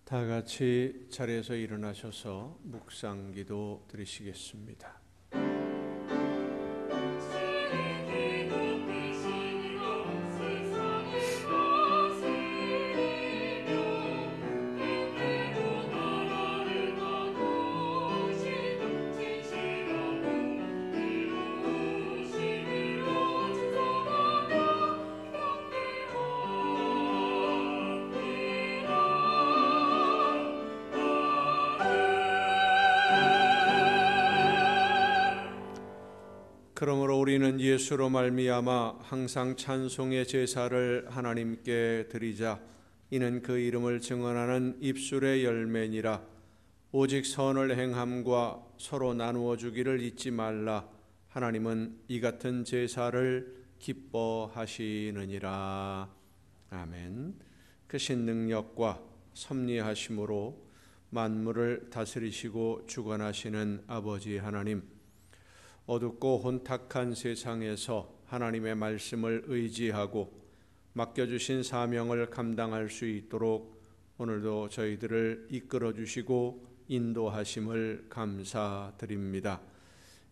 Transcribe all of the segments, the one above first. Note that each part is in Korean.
다 같이 자리에서 일어나셔서 묵상기도 드리시겠습니다. 그러므로 우리는 예수로 말미암아 항상 찬송의 제사를 하나님께 드리자. 이는 그 이름을 증언하는 입술의 열매니라. 오직 선을 행함과 서로 나누어 주기를 잊지 말라. 하나님은 이 같은 제사를 기뻐하시느니라. 아멘. 크신 능력과 섭리하심으로 만물을 다스리시고 주관하시는 아버지 하나님, 어둡고 혼탁한 세상에서 하나님의 말씀을 의지하고 맡겨주신 사명을 감당할 수 있도록 오늘도 저희들을 이끌어 주시고 인도하심을 감사드립니다.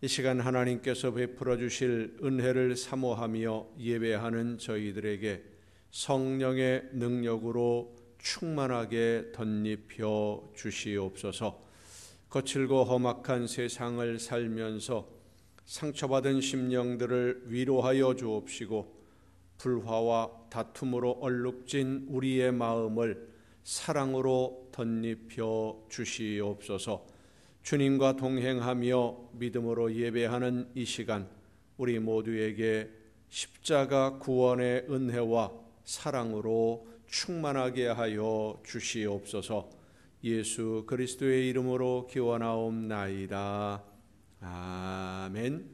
이 시간 하나님께서 베풀어 주실 은혜를 사모하며 예배하는 저희들에게 성령의 능력으로 충만하게 덧입혀 주시옵소서. 거칠고 험악한 세상을 살면서 상처받은 심령들을 위로하여 주옵시고, 불화와 다툼으로 얼룩진 우리의 마음을 사랑으로 덧입혀 주시옵소서. 주님과 동행하며 믿음으로 예배하는 이 시간, 우리 모두에게 십자가 구원의 은혜와 사랑으로 충만하게 하여 주시옵소서. 예수 그리스도의 이름으로 기원하옵나이다. 아멘.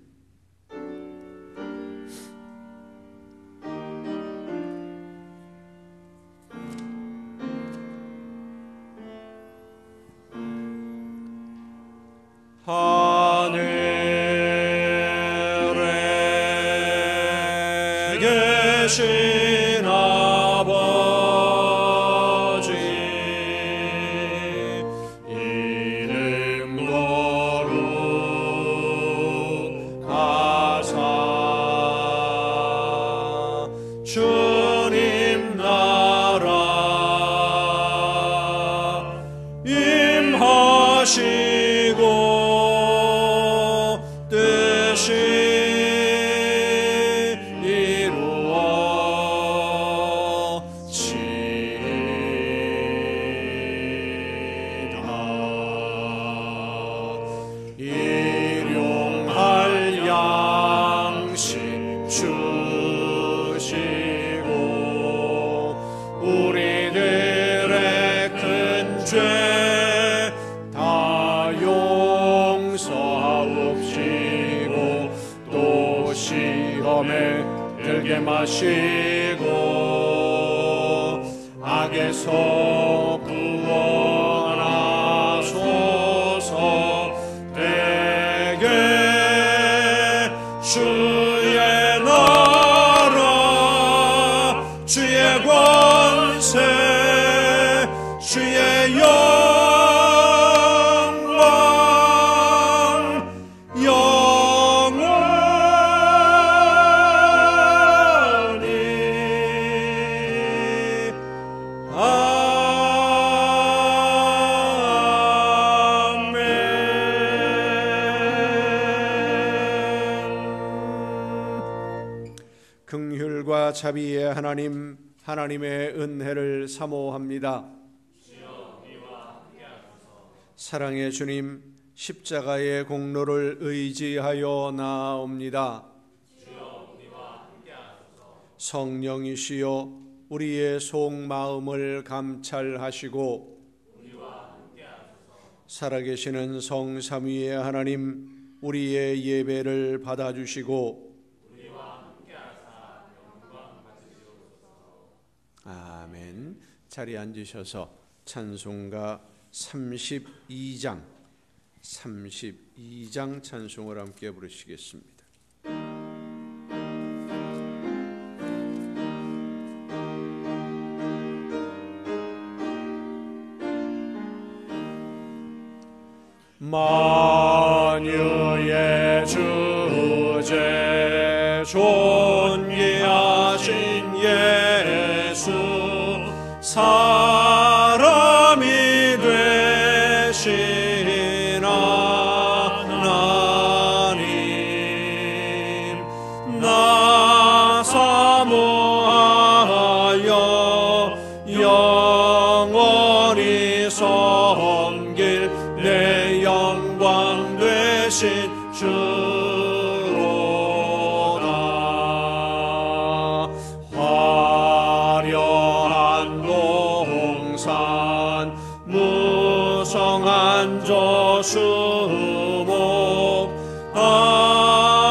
하늘에 계신 아버지, 이름 거룩하사 주님 나라 임하시고 일용할 양식 주시고 우리들의 큰 죄 다 용서하옵시고 또 시험에 들게 마시고 악에서 구원하소서. 주의 나라 주의 권세 주의 영광 영원히 긍휼과 자비의 하나님, 하나님의 은혜를 사모합니다. 사랑의 주님, 십자가의 공로를 의지하여 나아옵니다. 성령이시여 우리의 속마음을 감찰하시고 살아계시는 성삼위의 하나님, 우리의 예배를 받아주시고 아멘. 자리에 앉으셔서 찬송가 32장 찬송을 함께 부르시겠습니다. 만유의 주제 존귀하신 예수 사람이 되신 하나님 나 사모하여 영원히 섬길 내 영광 되신 주로다. 화려한 동산 무성한 저수목 아름답고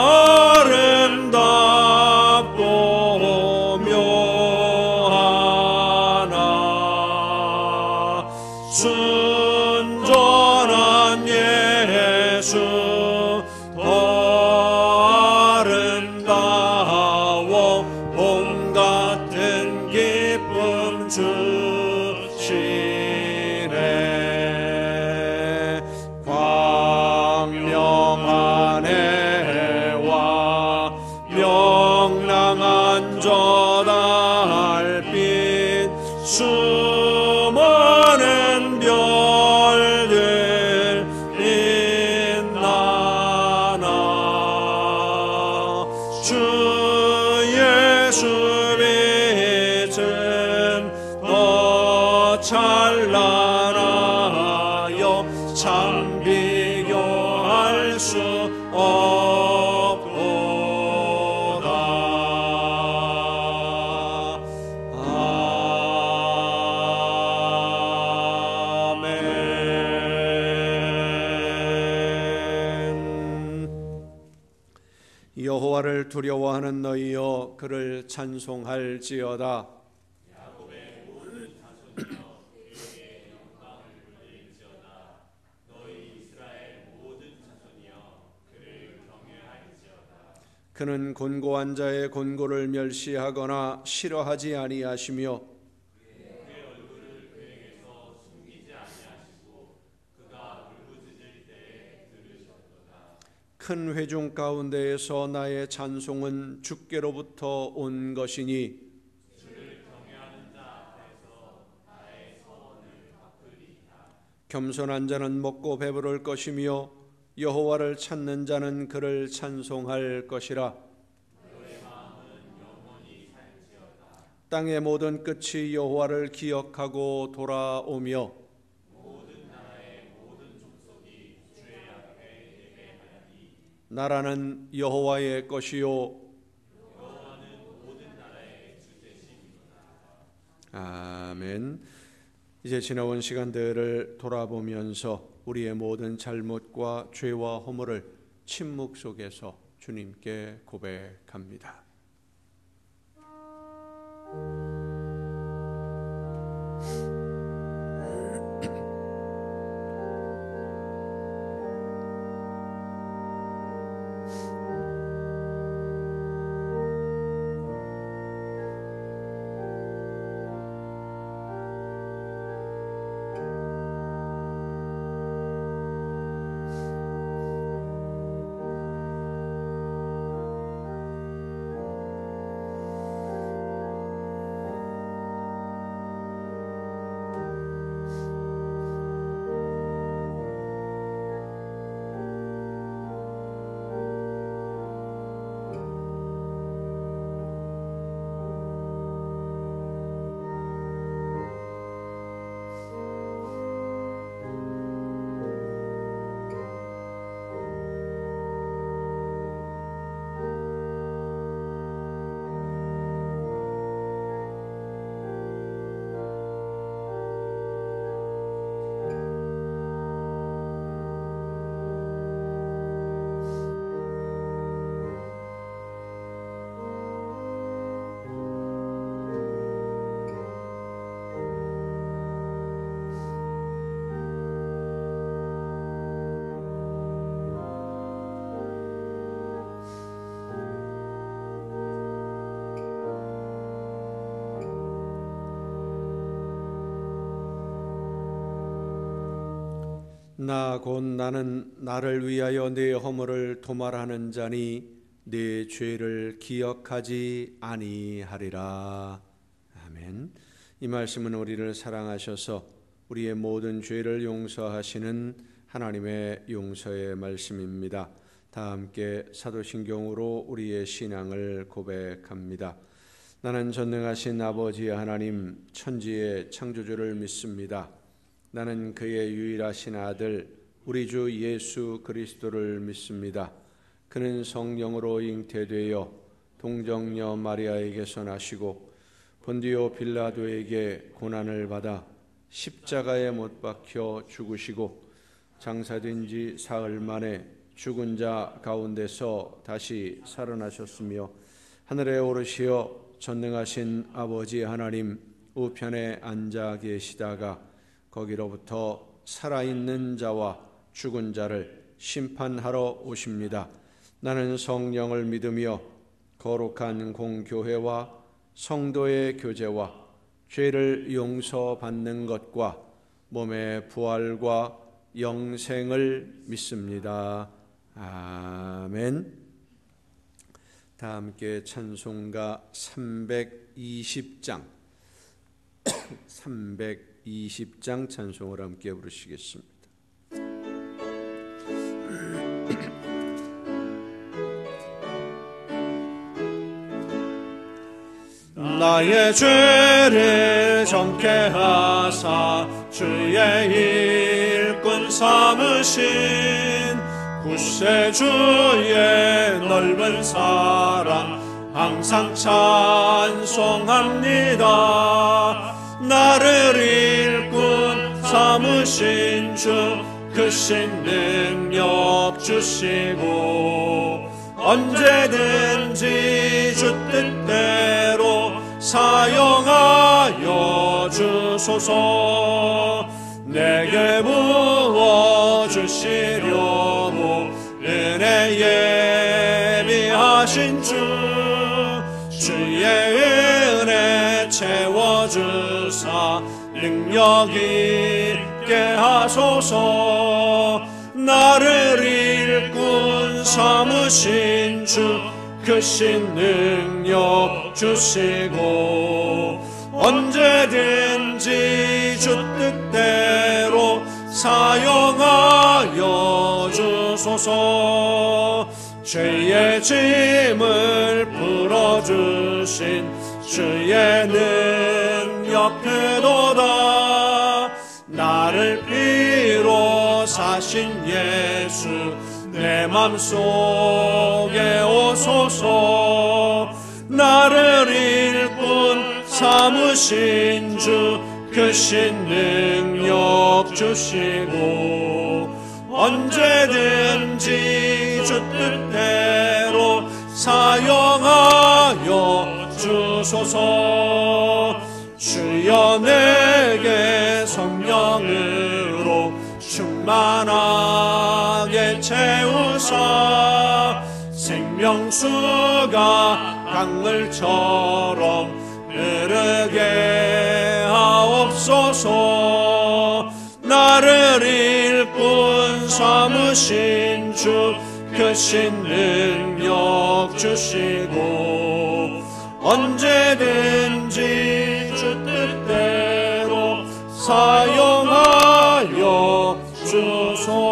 묘하나 순전한 예수 더 아름다워 봄 같은 기쁨 주시네. 광명한 해와 명랑한 저 달빛 수많은 별들 빛나나 주 예수 빛은 더 찬란하여 참 비교할 수 없도다. 아멘. 여호와를 두려워하는 너희여 그를 찬송할지어다. 그는 곤고한 자의 곤고를 멸시하거나 싫어하지 아니하시며 큰 회중 가운데에서 나의 찬송은 주께로부터 온 것이니 겸손한 자는 먹고 배부를 것이며 여호와를 찾는 자는 그를 찬송할 것이라. 땅의 모든 끝이 여호와를 기억하고 돌아오며 나라는 여호와의 것이요 아멘. 이제 지나온 시간들을 돌아보면서 우리의 모든 잘못과 죄와 허물을 침묵 속에서 주님께 고백합니다. 나 곧 나는 나를 위하여 네 허물을 도말하는 자니 네 죄를 기억하지 아니하리라. 아멘. 이 말씀은 우리를 사랑하셔서 우리의 모든 죄를 용서하시는 하나님의 용서의 말씀입니다. 다 함께 사도신경으로 우리의 신앙을 고백합니다. 나는 전능하신 아버지 하나님 천지의 창조주를 믿습니다. 나는 그의 유일하신 아들 우리 주 예수 그리스도를 믿습니다. 그는 성령으로 잉태되어 동정녀 마리아에게서 나시고 본디오 빌라도에게 고난을 받아 십자가에 못 박혀 죽으시고 장사된 지 사흘 만에 죽은 자 가운데서 다시 살아나셨으며 하늘에 오르시어 전능하신 아버지 하나님 우편에 앉아 계시다가 거기로부터 살아있는 자와 죽은 자를 심판하러 오십니다. 나는 성령을 믿으며 거룩한 공교회와 성도의 교제와 죄를 용서받는 것과 몸의 부활과 영생을 믿습니다. 아멘. 다 함께 찬송가 320장 320장 찬송을 함께 부르시겠습니다. 나의 죄를 정케 하사 주의 일꾼 삼으신 구세주의 넓은 사랑 항상 찬송합니다. 나를 일꾼 삼으신 주 크신 능력 주시고 언제든지 주 뜻대로 사용하여 주소서. 내게 부어주시려고 은혜 예비하신 주 주의 은혜 채워주사 능력 있게 하소서. 나를 일꾼 삼으신 주 크신 능력 주시고 언제든지 주 뜻대로 사용하여 주소서. 죄의 짐을 풀어주신 주의 능력 크도다. 나를 피로 사신 예수 내 맘속에 오소서. 나를 일꾼 삼으신 주 크신 능력 주시고 언제든지 주 뜻대로 사용하여 주소서. 주여 내게 성령으로 충만하게 채우사 생명수가 강물처럼 흐르게 하옵소서. 나를 일꾼 삼으신 주 크신 능력 주시고 언제든지 주 뜻대로 사용하여 주소서.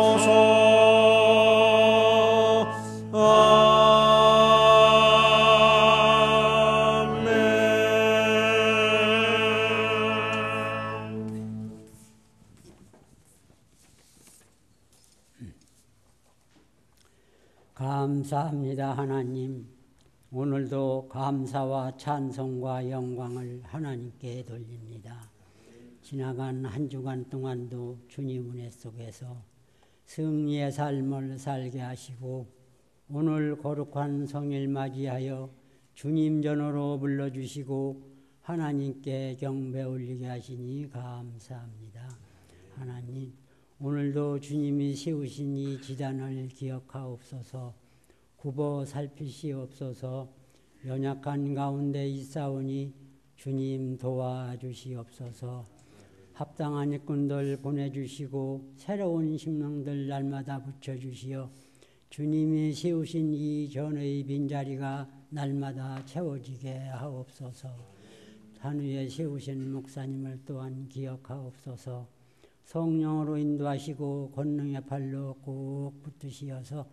감사합니다. 하나님, 오늘도 감사와 찬송과 영광을 하나님께 돌립니다. 지나간 한 주간 동안도 주님 은혜 속에서 승리의 삶을 살게 하시고 오늘 거룩한 성일 맞이하여 주님 전으로 불러주시고 하나님께 경배 올리게 하시니 감사합니다. 하나님, 오늘도 주님이 세우신 이 지단을 기억하옵소서. 굽어 살피시옵소서. 연약한 가운데 있사오니 주님 도와주시옵소서. 합당한 일꾼들 보내주시고 새로운 심령들 날마다 붙여주시어 주님이 세우신 이 전의 빈자리가 날마다 채워지게 하옵소서. 산 위에 세우신 목사님을 또한 기억하옵소서. 성령으로 인도하시고 권능의 팔로 꼭 붙드시어서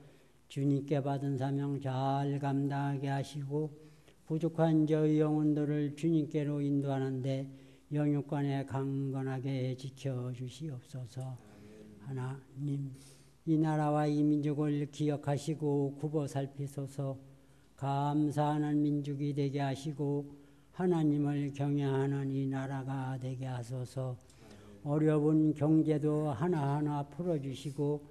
주님께 받은 사명 잘 감당하게 하시고 부족한 저희 영혼들을 주님께로 인도하는데 영육간에 강건하게 지켜주시옵소서. 하나님, 이 나라와 이 민족을 기억하시고 굽어 살피소서. 감사하는 민족이 되게 하시고 하나님을 경외하는 이 나라가 되게 하소서. 어려운 경제도 하나하나 풀어주시고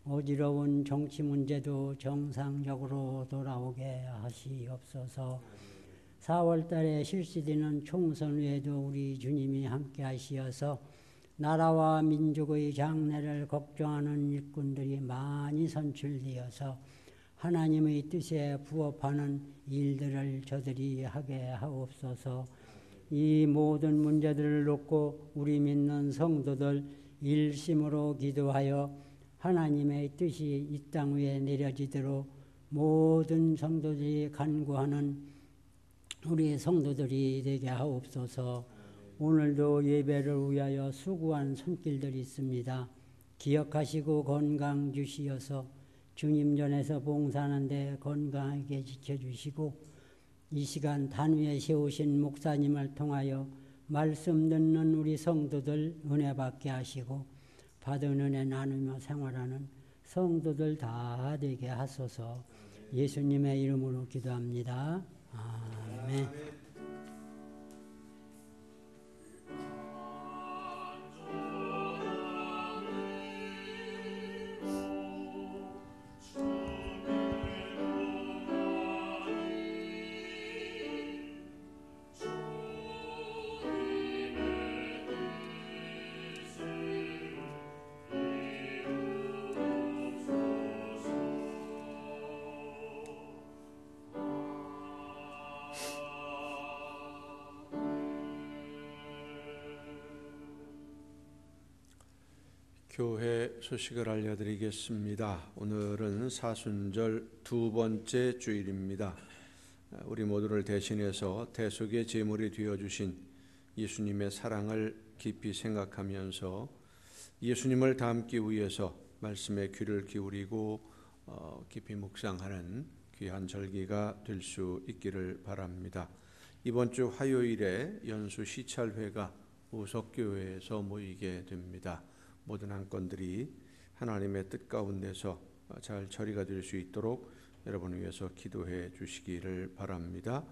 어지러운 정치 문제도 정상적으로 돌아오게 하시옵소서. 4월 달에 실시되는 총선 후에도 우리 주님이 함께 하시어서 나라와 민족의 장래를 걱정하는 일꾼들이 많이 선출되어서 하나님의 뜻에 부합하는 일들을 저들이 하게 하옵소서. 이 모든 문제들을 놓고 우리 믿는 성도들 일심으로 기도하여 하나님의 뜻이 이 땅 위에 내려지도록 모든 성도들이 간구하는 우리 성도들이 되게 하옵소서. 오늘도 예배를 위하여 수고한 손길들이 있습니다. 기억하시고 건강 주시어서 주님 전에서 봉사하는데 건강하게 지켜주시고 이 시간 단 위에 세우신 목사님을 통하여 말씀 듣는 우리 성도들 은혜 받게 하시고 받은 은혜 나누며 생활하는 성도들 다 되게 하소서. 예수님의 이름으로 기도합니다. 아멘. 교회 소식을 알려드리겠습니다. 오늘은 사순절 두 번째 주일입니다. 우리 모두를 대신해서 대속의 제물이 되어주신 예수님의 사랑을 깊이 생각하면서 예수님을 닮기 위해서 말씀에 귀를 기울이고 깊이 묵상하는 귀한 절기가 될 수 있기를 바랍니다. 이번 주 화요일에 연수 시찰회가 우석교회에서 모이게 됩니다. 모든 안건들이 하나님의 뜻 가운데서 잘 처리가 될 수 있도록 여러분을 위해서 기도해 주시기를 바랍니다.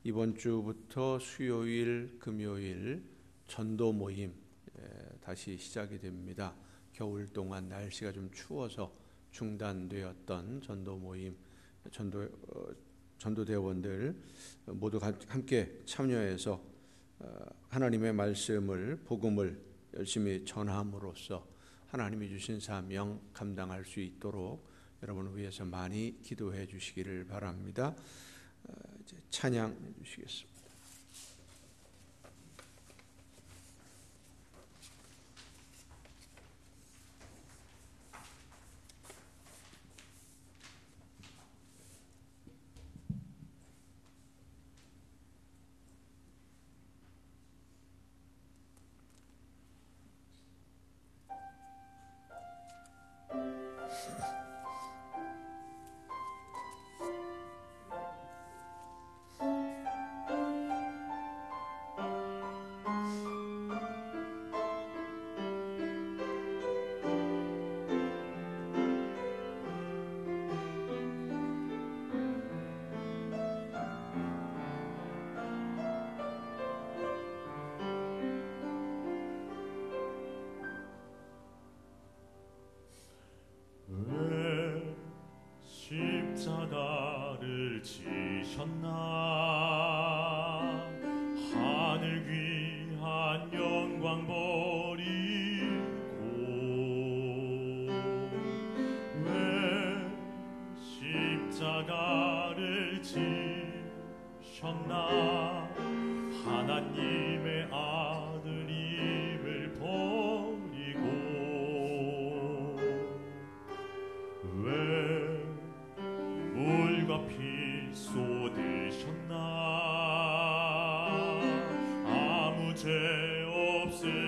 이번 주부터 수요일, 금요일 전도 모임 다시 시작이 됩니다. 겨울 동안 날씨가 좀 추워서 중단되었던 전도 모임, 전도대원들 모두 함께 참여해서 하나님의 말씀을, 복음을 열심히 전함으로써 하나님이 주신 사명 감당할 수 있도록 여러분을 위해서 많이 기도해 주시기를 바랍니다. 이제 찬양해 주시겠습니다. 십자가를 지셨나 하늘 귀한 영광 버리고 왜 십자가를 지셨나 하나님의 아들임을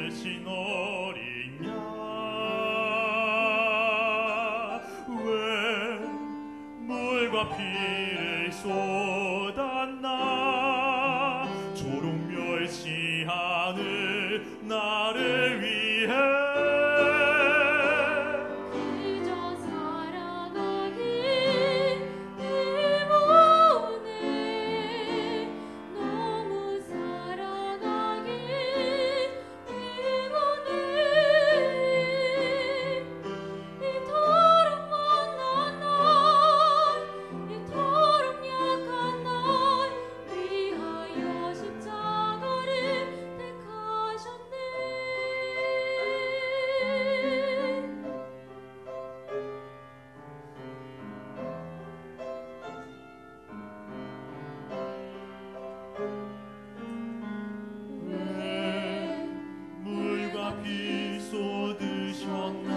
대신 어린 양 왜 물과 피를 쏟았나 조롱 멸시하는 나를 위해 피 쏟으셨나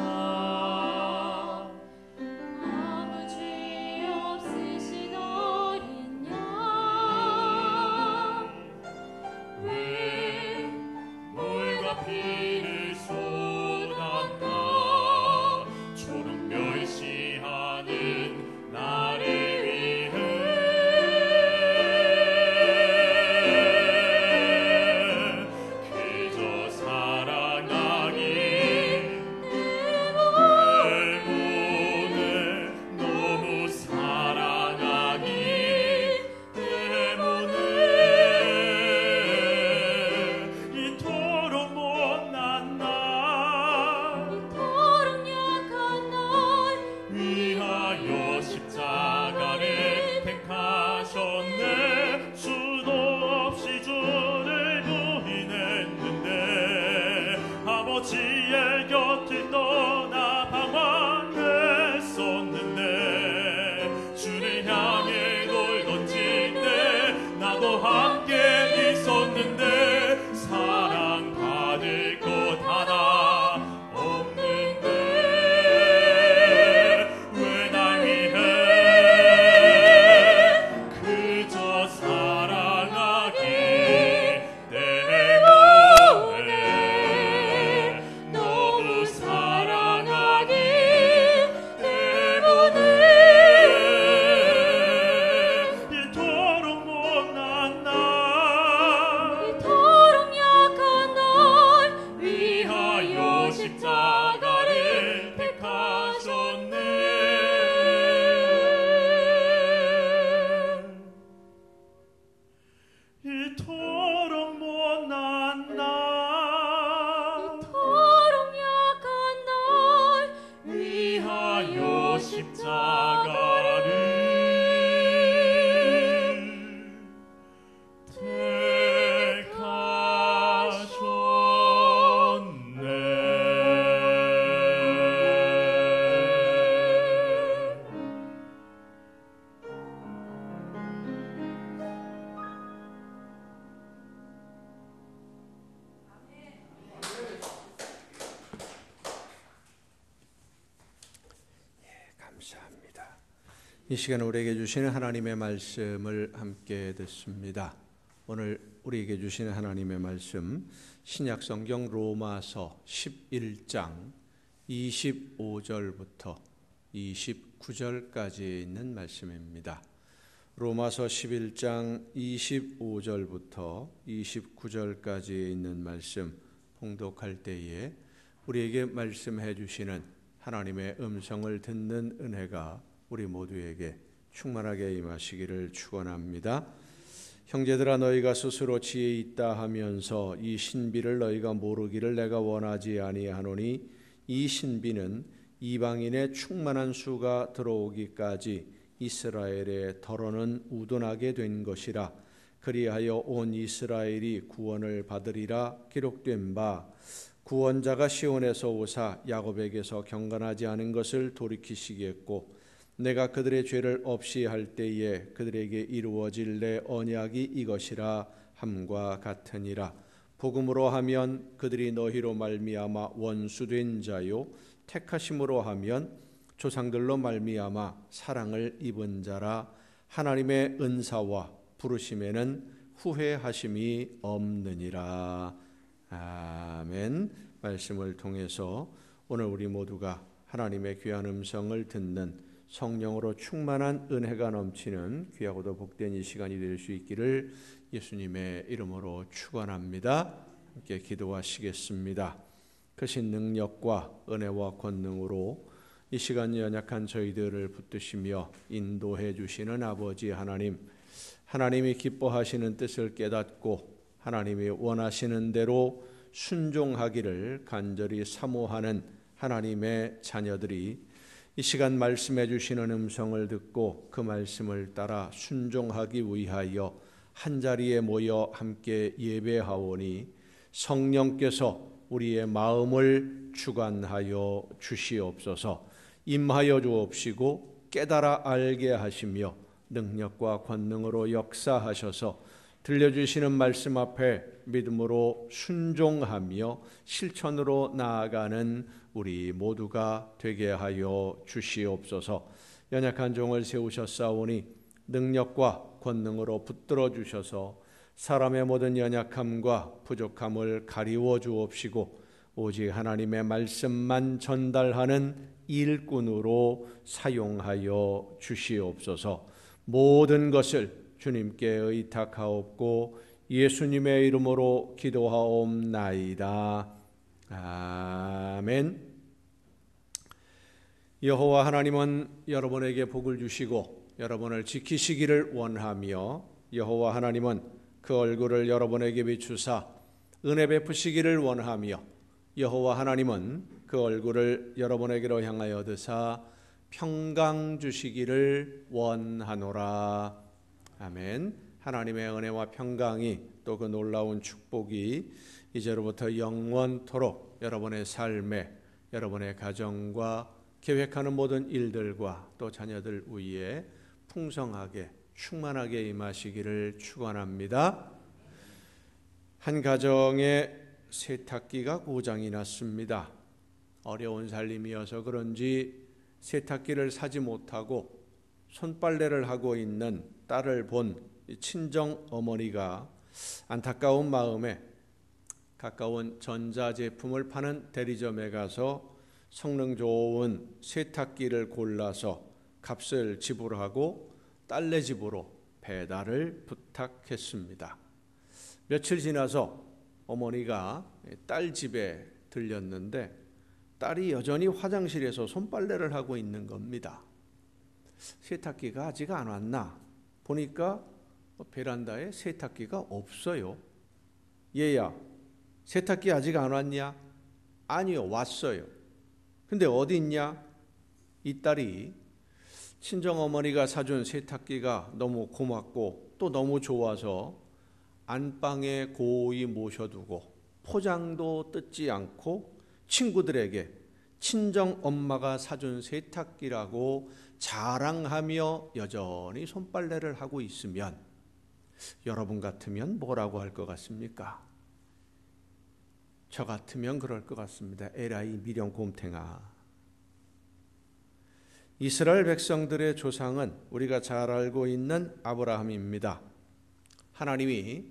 아무 죄 없으신 어린 양 왜 물과 피를 쏟았나 조롱 멸시하는 나를 위해 그저 사랑하기 때문에 너무 사랑하기 때문에 이토록 못난 날 이토록 약한 날 위하여 십자가를 택하셨네 수도 없이 주를 부인했는데 아버지의 곁을 떠나 방황했었는데 주를 향해 돌 던질 때 나도 함께 있었는데 사랑받을 것 하나 없는데 왜 날 위해 그저 사랑하기 때문에 너무 사랑하기 때문에 이토록 못난 날 이토록 약한 날 위하여 십자가를 택하셨네 이토록 못난 날 이토록 약한 날 위하여 십자가를 택하셨네 감사합니다. 이 시간 우리에게 주시는 하나님의 말씀을 함께 듣습니다. 오늘 우리에게 주시는 하나님의 말씀 신약 성경 로마서 11장 25절부터 29절까지 있는 말씀입니다. 로마서 11장 25절부터 29절까지 있는 말씀 봉독할 때에 우리에게 말씀해 주시는 하나님의 음성을 듣는 은혜가 우리 모두에게 충만하게 임하시기를 축원합니다. 형제들아 너희가 스스로 지혜 있다 하면서 이 신비를 너희가 모르기를 내가 원하지 아니하노니 이 신비는 이방인의 충만한 수가 들어오기까지 이스라엘의 덜어는 우둔하게 된 것이라. 그리하여 온 이스라엘이 구원을 받으리라 기록된 바 구원자가 시온에서 오사 야곱에게서 경건하지 않은 것을 돌이키시겠고 내가 그들의 죄를 없이 할 때에 그들에게 이루어질 내 언약이 이것이라 함과 같으니라. 복음으로 하면 그들이 너희로 말미암아 원수된 자요 택하심으로 하면 조상들로 말미암아 사랑을 입은 자라. 하나님의 은사와 부르심에는 후회하심이 없느니라. 아멘. 말씀을 통해서 오늘 우리 모두가 하나님의 귀한 음성을 듣는 성령으로 충만한 은혜가 넘치는 귀하고도 복된 이 시간이 될 수 있기를 예수님의 이름으로 축원합니다. 함께 기도하시겠습니다. 크신 능력과 은혜와 권능으로 이 시간 연약한 저희들을 붙드시며 인도해 주시는 아버지 하나님, 하나님이 기뻐하시는 뜻을 깨닫고 하나님이 원하시는 대로 순종하기를 간절히 사모하는 하나님의 자녀들이 이 시간 말씀해 주시는 음성을 듣고 그 말씀을 따라 순종하기 위하여 한자리에 모여 함께 예배하오니 성령께서 우리의 마음을 주관하여 주시옵소서. 임하여 주옵시고 깨달아 알게 하시며 능력과 권능으로 역사하셔서 들려주시는 말씀 앞에 믿음으로 순종하며 실천으로 나아가는 우리 모두가 되게 하여 주시옵소서. 연약한 종을 세우셨사오니 능력과 권능으로 붙들어 주셔서 사람의 모든 연약함과 부족함을 가리워 주옵시고 오직 하나님의 말씀만 전달하는 일꾼으로 사용하여 주시옵소서. 모든 것을 주님께 의탁하옵고 예수님의 이름으로 기도하옵나이다. 아멘. 여호와 하나님은 여러분에게 복을 주시고 여러분을 지키시기를 원하며 여호와 하나님은 그 얼굴을 여러분에게 비추사 은혜 베푸시기를 원하며 여호와 하나님은 그 얼굴을 여러분에게로 향하여 드사 평강 주시기를 원하노라. 아멘. 하나님의 은혜와 평강이 또 그 놀라운 축복이 이제로부터 영원토록 여러분의 삶에, 여러분의 가정과 계획하는 모든 일들과 또 자녀들 위에 풍성하게 충만하게 임하시기를 축원합니다. 한 가정에 세탁기가 고장이 났습니다. 어려운 살림이어서 그런지 세탁기를 사지 못하고 손빨래를 하고 있는 딸을 본 친정 어머니가 안타까운 마음에 가까운 전자제품을 파는 대리점에 가서 성능 좋은 세탁기를 골라서 값을 지불하고 딸네 집으로 배달을 부탁했습니다. 며칠 지나서 어머니가 딸 집에 들렸는데 딸이 여전히 화장실에서 손빨래를 하고 있는 겁니다. 세탁기가 아직 안 왔나? 보니까 베란다에 세탁기가 없어요. 얘야, 세탁기 아직 안 왔냐? 아니요, 왔어요. 근데 어디 있냐? 이 딸이 친정어머니가 사준 세탁기가 너무 고맙고 또 너무 좋아서 안방에 고이 모셔두고 포장도 뜯지 않고 친구들에게 친정엄마가 사준 세탁기라고 자랑하며 여전히 손빨래를 하고 있으면 여러분 같으면 뭐라고 할 것 같습니까? 저 같으면 그럴 것 같습니다. 에라이 미련 곰탱아. 이스라엘 백성들의 조상은 우리가 잘 알고 있는 아브라함입니다. 하나님이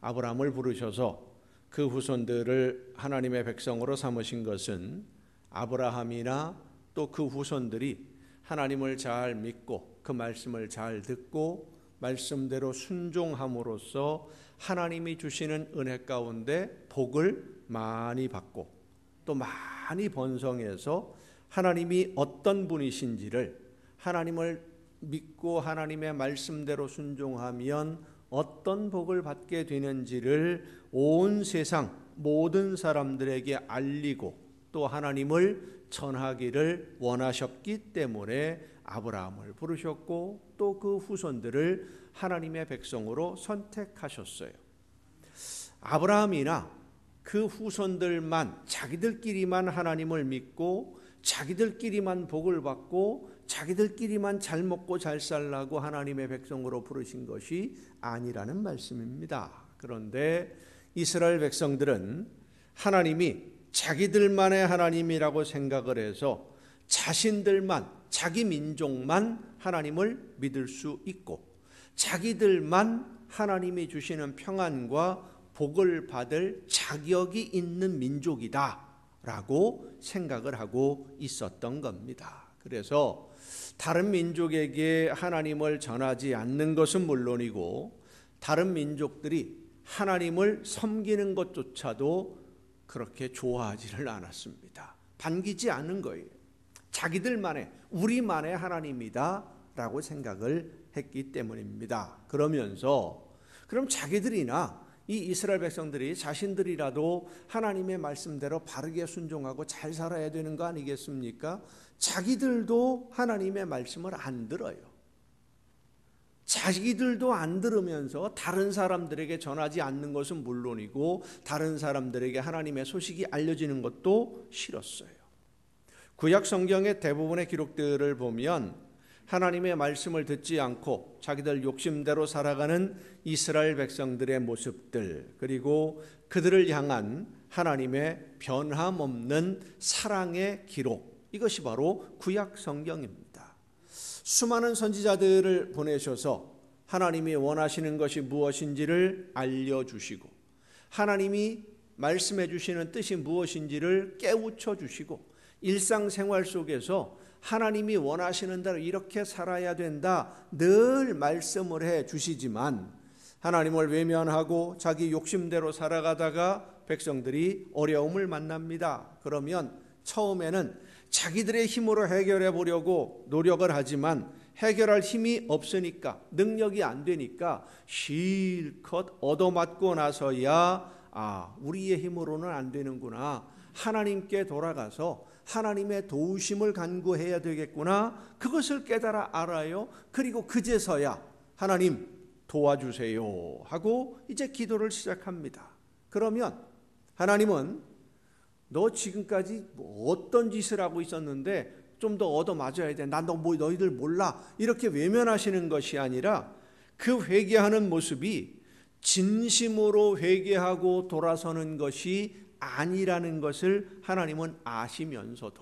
아브라함을 부르셔서 그 후손들을 하나님의 백성으로 삼으신 것은 아브라함이나 또 그 후손들이 하나님을 잘 믿고 그 말씀을 잘 듣고 말씀대로 순종함으로써 하나님이 주시는 은혜 가운데 복을 많이 받고 또 많이 번성해서 하나님이 어떤 분이신지를 하나님을 믿고 하나님의 말씀대로 순종하면 어떤 복을 받게 되는지를 온 세상 모든 사람들에게 알리고 또 하나님을 전하기를 원하셨기 때문에 아브라함을 부르셨고 또 그 후손들을 하나님의 백성으로 선택하셨어요. 아브라함이나 그 후손들만 자기들끼리만 하나님을 믿고 자기들끼리만 복을 받고 자기들끼리만 잘 먹고 잘 살라고 하나님의 백성으로 부르신 것이 아니라는 말씀입니다. 그런데 이스라엘 백성들은 하나님이 자기들만의 하나님이라고 생각을 해서 자신들만, 자기 민족만 하나님을 믿을 수 있고 자기들만 하나님이 주시는 평안과 복을 받을 자격이 있는 민족이다라고 생각을 하고 있었던 겁니다. 그래서 다른 민족에게 하나님을 전하지 않는 것은 물론이고 다른 민족들이 하나님을 섬기는 것조차도 그렇게 좋아하지를 않았습니다. 반기지 않는 거예요. 자기들만의, 우리만의 하나님이다 라고 생각을 했기 때문입니다. 그러면서 그럼 자기들이나 이 이스라엘 백성들이 자신들이라도 하나님의 말씀대로 바르게 순종하고 잘 살아야 되는 거 아니겠습니까? 자기들도 하나님의 말씀을 안 들어요. 자기들도 안 들으면서 다른 사람들에게 전하지 않는 것은 물론이고 다른 사람들에게 하나님의 소식이 알려지는 것도 싫었어요. 구약 성경의 대부분의 기록들을 보면 하나님의 말씀을 듣지 않고 자기들 욕심대로 살아가는 이스라엘 백성들의 모습들, 그리고 그들을 향한 하나님의 변함없는 사랑의 기록, 이것이 바로 구약 성경입니다. 수많은 선지자들을 보내셔서 하나님이 원하시는 것이 무엇인지를 알려주시고 하나님이 말씀해 주시는 뜻이 무엇인지를 깨우쳐 주시고 일상생활 속에서 하나님이 원하시는 대로 이렇게 살아야 된다 늘 말씀을 해 주시지만 하나님을 외면하고 자기 욕심대로 살아가다가 백성들이 어려움을 만납니다. 그러면 처음에는 자기들의 힘으로 해결해 보려고 노력을 하지만 해결할 힘이 없으니까, 능력이 안 되니까 실컷 얻어맞고 나서야 우리의 힘으로는 안 되는구나, 하나님께 돌아가서 하나님의 도우심을 간구해야 되겠구나, 그것을 깨달아 알아요. 그리고 그제서야 하나님 도와주세요 하고 이제 기도를 시작합니다. 그러면 하나님은 너 지금까지 어떤 짓을 하고 있었는데 좀 더 얻어맞아야 돼, 난 너희들 몰라, 이렇게 외면하시는 것이 아니라 그 회개하는 모습이 진심으로 회개하고 돌아서는 것이 아니라는 것을 하나님은 아시면서도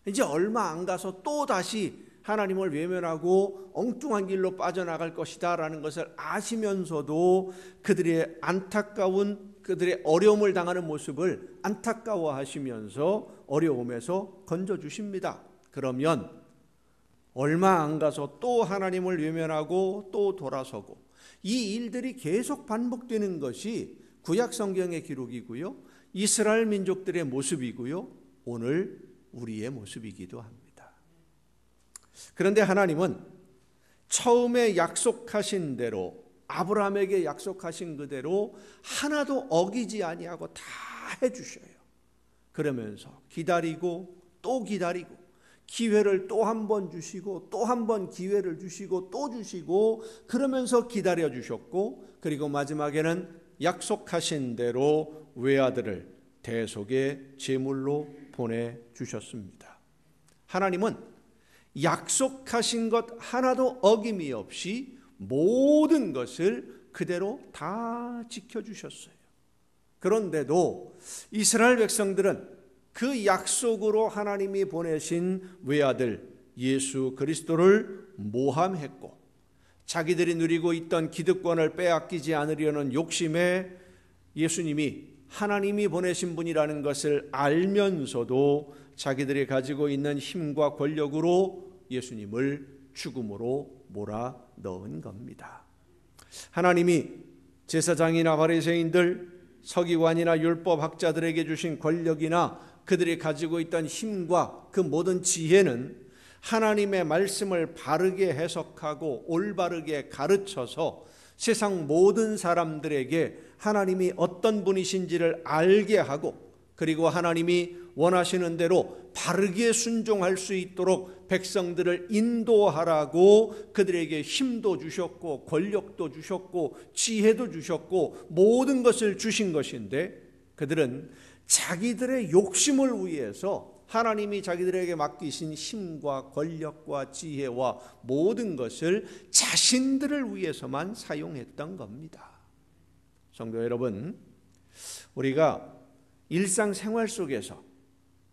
이제 얼마 안 가서 또 다시 하나님을 외면하고 엉뚱한 길로 빠져나갈 것이다 라는 것을 아시면서도 그들의 안타까운, 그들의 어려움을 당하는 모습을 안타까워하시면서 어려움에서 건져주십니다. 그러면 얼마 안 가서 또 하나님을 외면하고 또 돌아서고, 이 일들이 계속 반복되는 것이 구약 성경의 기록이고요, 이스라엘 민족들의 모습이고요, 오늘 우리의 모습이기도 합니다. 그런데 하나님은 처음에 약속하신 대로, 아브라함에게 약속하신 그대로 하나도 어기지 아니하고 다 해주셔요. 그러면서 기다리고 또 기다리고 기회를 또 한 번 주시고 또 한 번 기회를 주시고 또 주시고, 그러면서 기다려 주셨고, 그리고 마지막에는 약속하신 대로 외아들을 대속의 제물로 보내주셨습니다. 하나님은 약속하신 것 하나도 어김이 없이 모든 것을 그대로 다 지켜주셨어요. 그런데도 이스라엘 백성들은 그 약속으로 하나님이 보내신 외아들 예수 그리스도를 모함했고, 자기들이 누리고 있던 기득권을 빼앗기지 않으려는 욕심에 예수님이 하나님이 보내신 분이라는 것을 알면서도 자기들이 가지고 있는 힘과 권력으로 예수님을 죽음으로 몰아넣은 겁니다. 하나님이 제사장이나 바리새인들, 서기관이나 율법학자들에게 주신 권력이나 그들이 가지고 있던 힘과 그 모든 지혜는 하나님의 말씀을 바르게 해석하고 올바르게 가르쳐서 세상 모든 사람들에게 하나님이 어떤 분이신지를 알게 하고, 그리고 하나님이 원하시는 대로 바르게 순종할 수 있도록 백성들을 인도하라고 그들에게 힘도 주셨고 권력도 주셨고 지혜도 주셨고 모든 것을 주신 것인데, 그들은 자기들의 욕심을 위해서 하나님이 자기들에게 맡기신 힘과 권력과 지혜와 모든 것을 자신들을 위해서만 사용했던 겁니다. 성도 여러분, 우리가 일상생활 속에서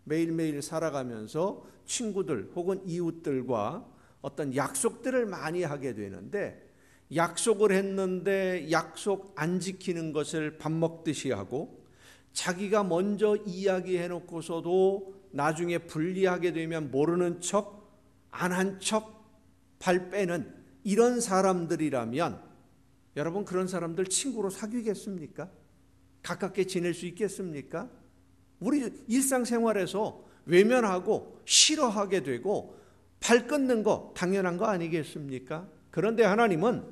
매일매일 살아가면서 친구들 혹은 이웃들과 어떤 약속들을 많이 하게 되는데, 약속을 했는데 약속 안 지키는 것을 밥 먹듯이 하고, 자기가 먼저 이야기해 놓고서도 나중에 불리하게 되면 모르는 척, 안 한 척 발 빼는 이런 사람들이라면 여러분, 그런 사람들 친구로 사귀겠습니까? 가깝게 지낼 수 있겠습니까? 우리 일상생활에서 외면하고 싫어하게 되고 발 끊는 거 당연한 거 아니겠습니까? 그런데 하나님은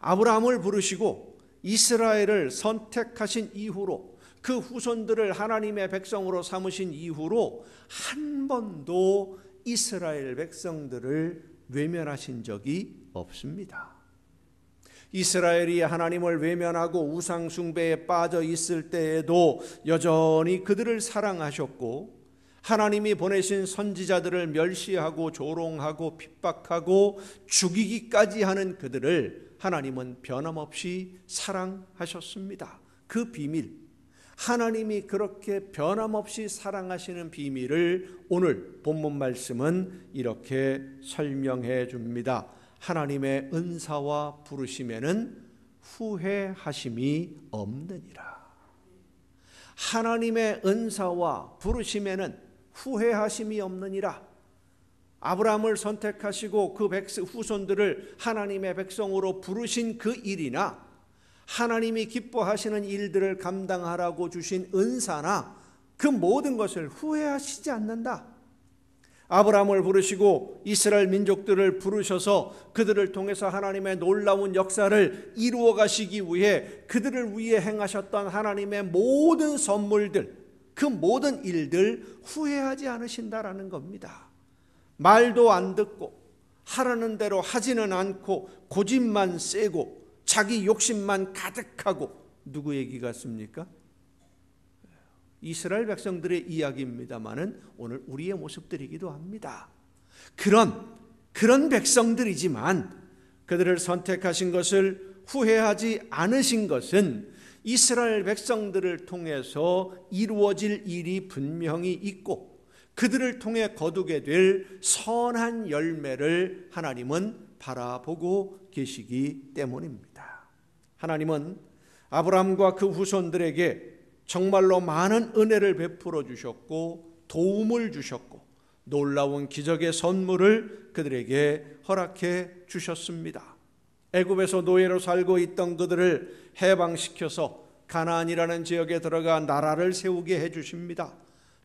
아브라함을 부르시고 이스라엘을 선택하신 이후로, 그 후손들을 하나님의 백성으로 삼으신 이후로 한 번도 이스라엘 백성들을 외면하신 적이 없습니다. 이스라엘이 하나님을 외면하고 우상 숭배에 빠져 있을 때에도 여전히 그들을 사랑하셨고, 하나님이 보내신 선지자들을 멸시하고 조롱하고 핍박하고 죽이기까지 하는 그들을 하나님은 변함없이 사랑하셨습니다. 그 비밀, 하나님이 그렇게 변함없이 사랑하시는 비밀을 오늘 본문 말씀은 이렇게 설명해 줍니다. 하나님의 은사와 부르심에는 후회하심이 없느니라. 하나님의 은사와 부르심에는 후회하심이 없느니라. 아브라함을 선택하시고 그 후손들을 하나님의 백성으로 부르신 그 일이나, 하나님이 기뻐하시는 일들을 감당하라고 주신 은사나, 그 모든 것을 후회하시지 않는다. 아브라함을 부르시고 이스라엘 민족들을 부르셔서 그들을 통해서 하나님의 놀라운 역사를 이루어 가시기 위해 그들을 위해 행하셨던 하나님의 모든 선물들, 그 모든 일들 후회하지 않으신다라는 겁니다. 말도 안 듣고 하라는 대로 하지는 않고 고집만 세고 자기 욕심만 가득하고, 누구 얘기 같습니까? 이스라엘 백성들의 이야기입니다마는 오늘 우리의 모습들이기도 합니다. 그런 백성들이지만 그들을 선택하신 것을 후회하지 않으신 것은 이스라엘 백성들을 통해서 이루어질 일이 분명히 있고, 그들을 통해 거두게 될 선한 열매를 하나님은 바라보고 계시기 때문입니다. 하나님은 아브라함과 그 후손들에게 정말로 많은 은혜를 베풀어 주셨고 도움을 주셨고 놀라운 기적의 선물을 그들에게 허락해 주셨습니다. 애굽에서 노예로 살고 있던 그들을 해방시켜서 가나안이라는 지역에 들어가 나라를 세우게 해 주십니다.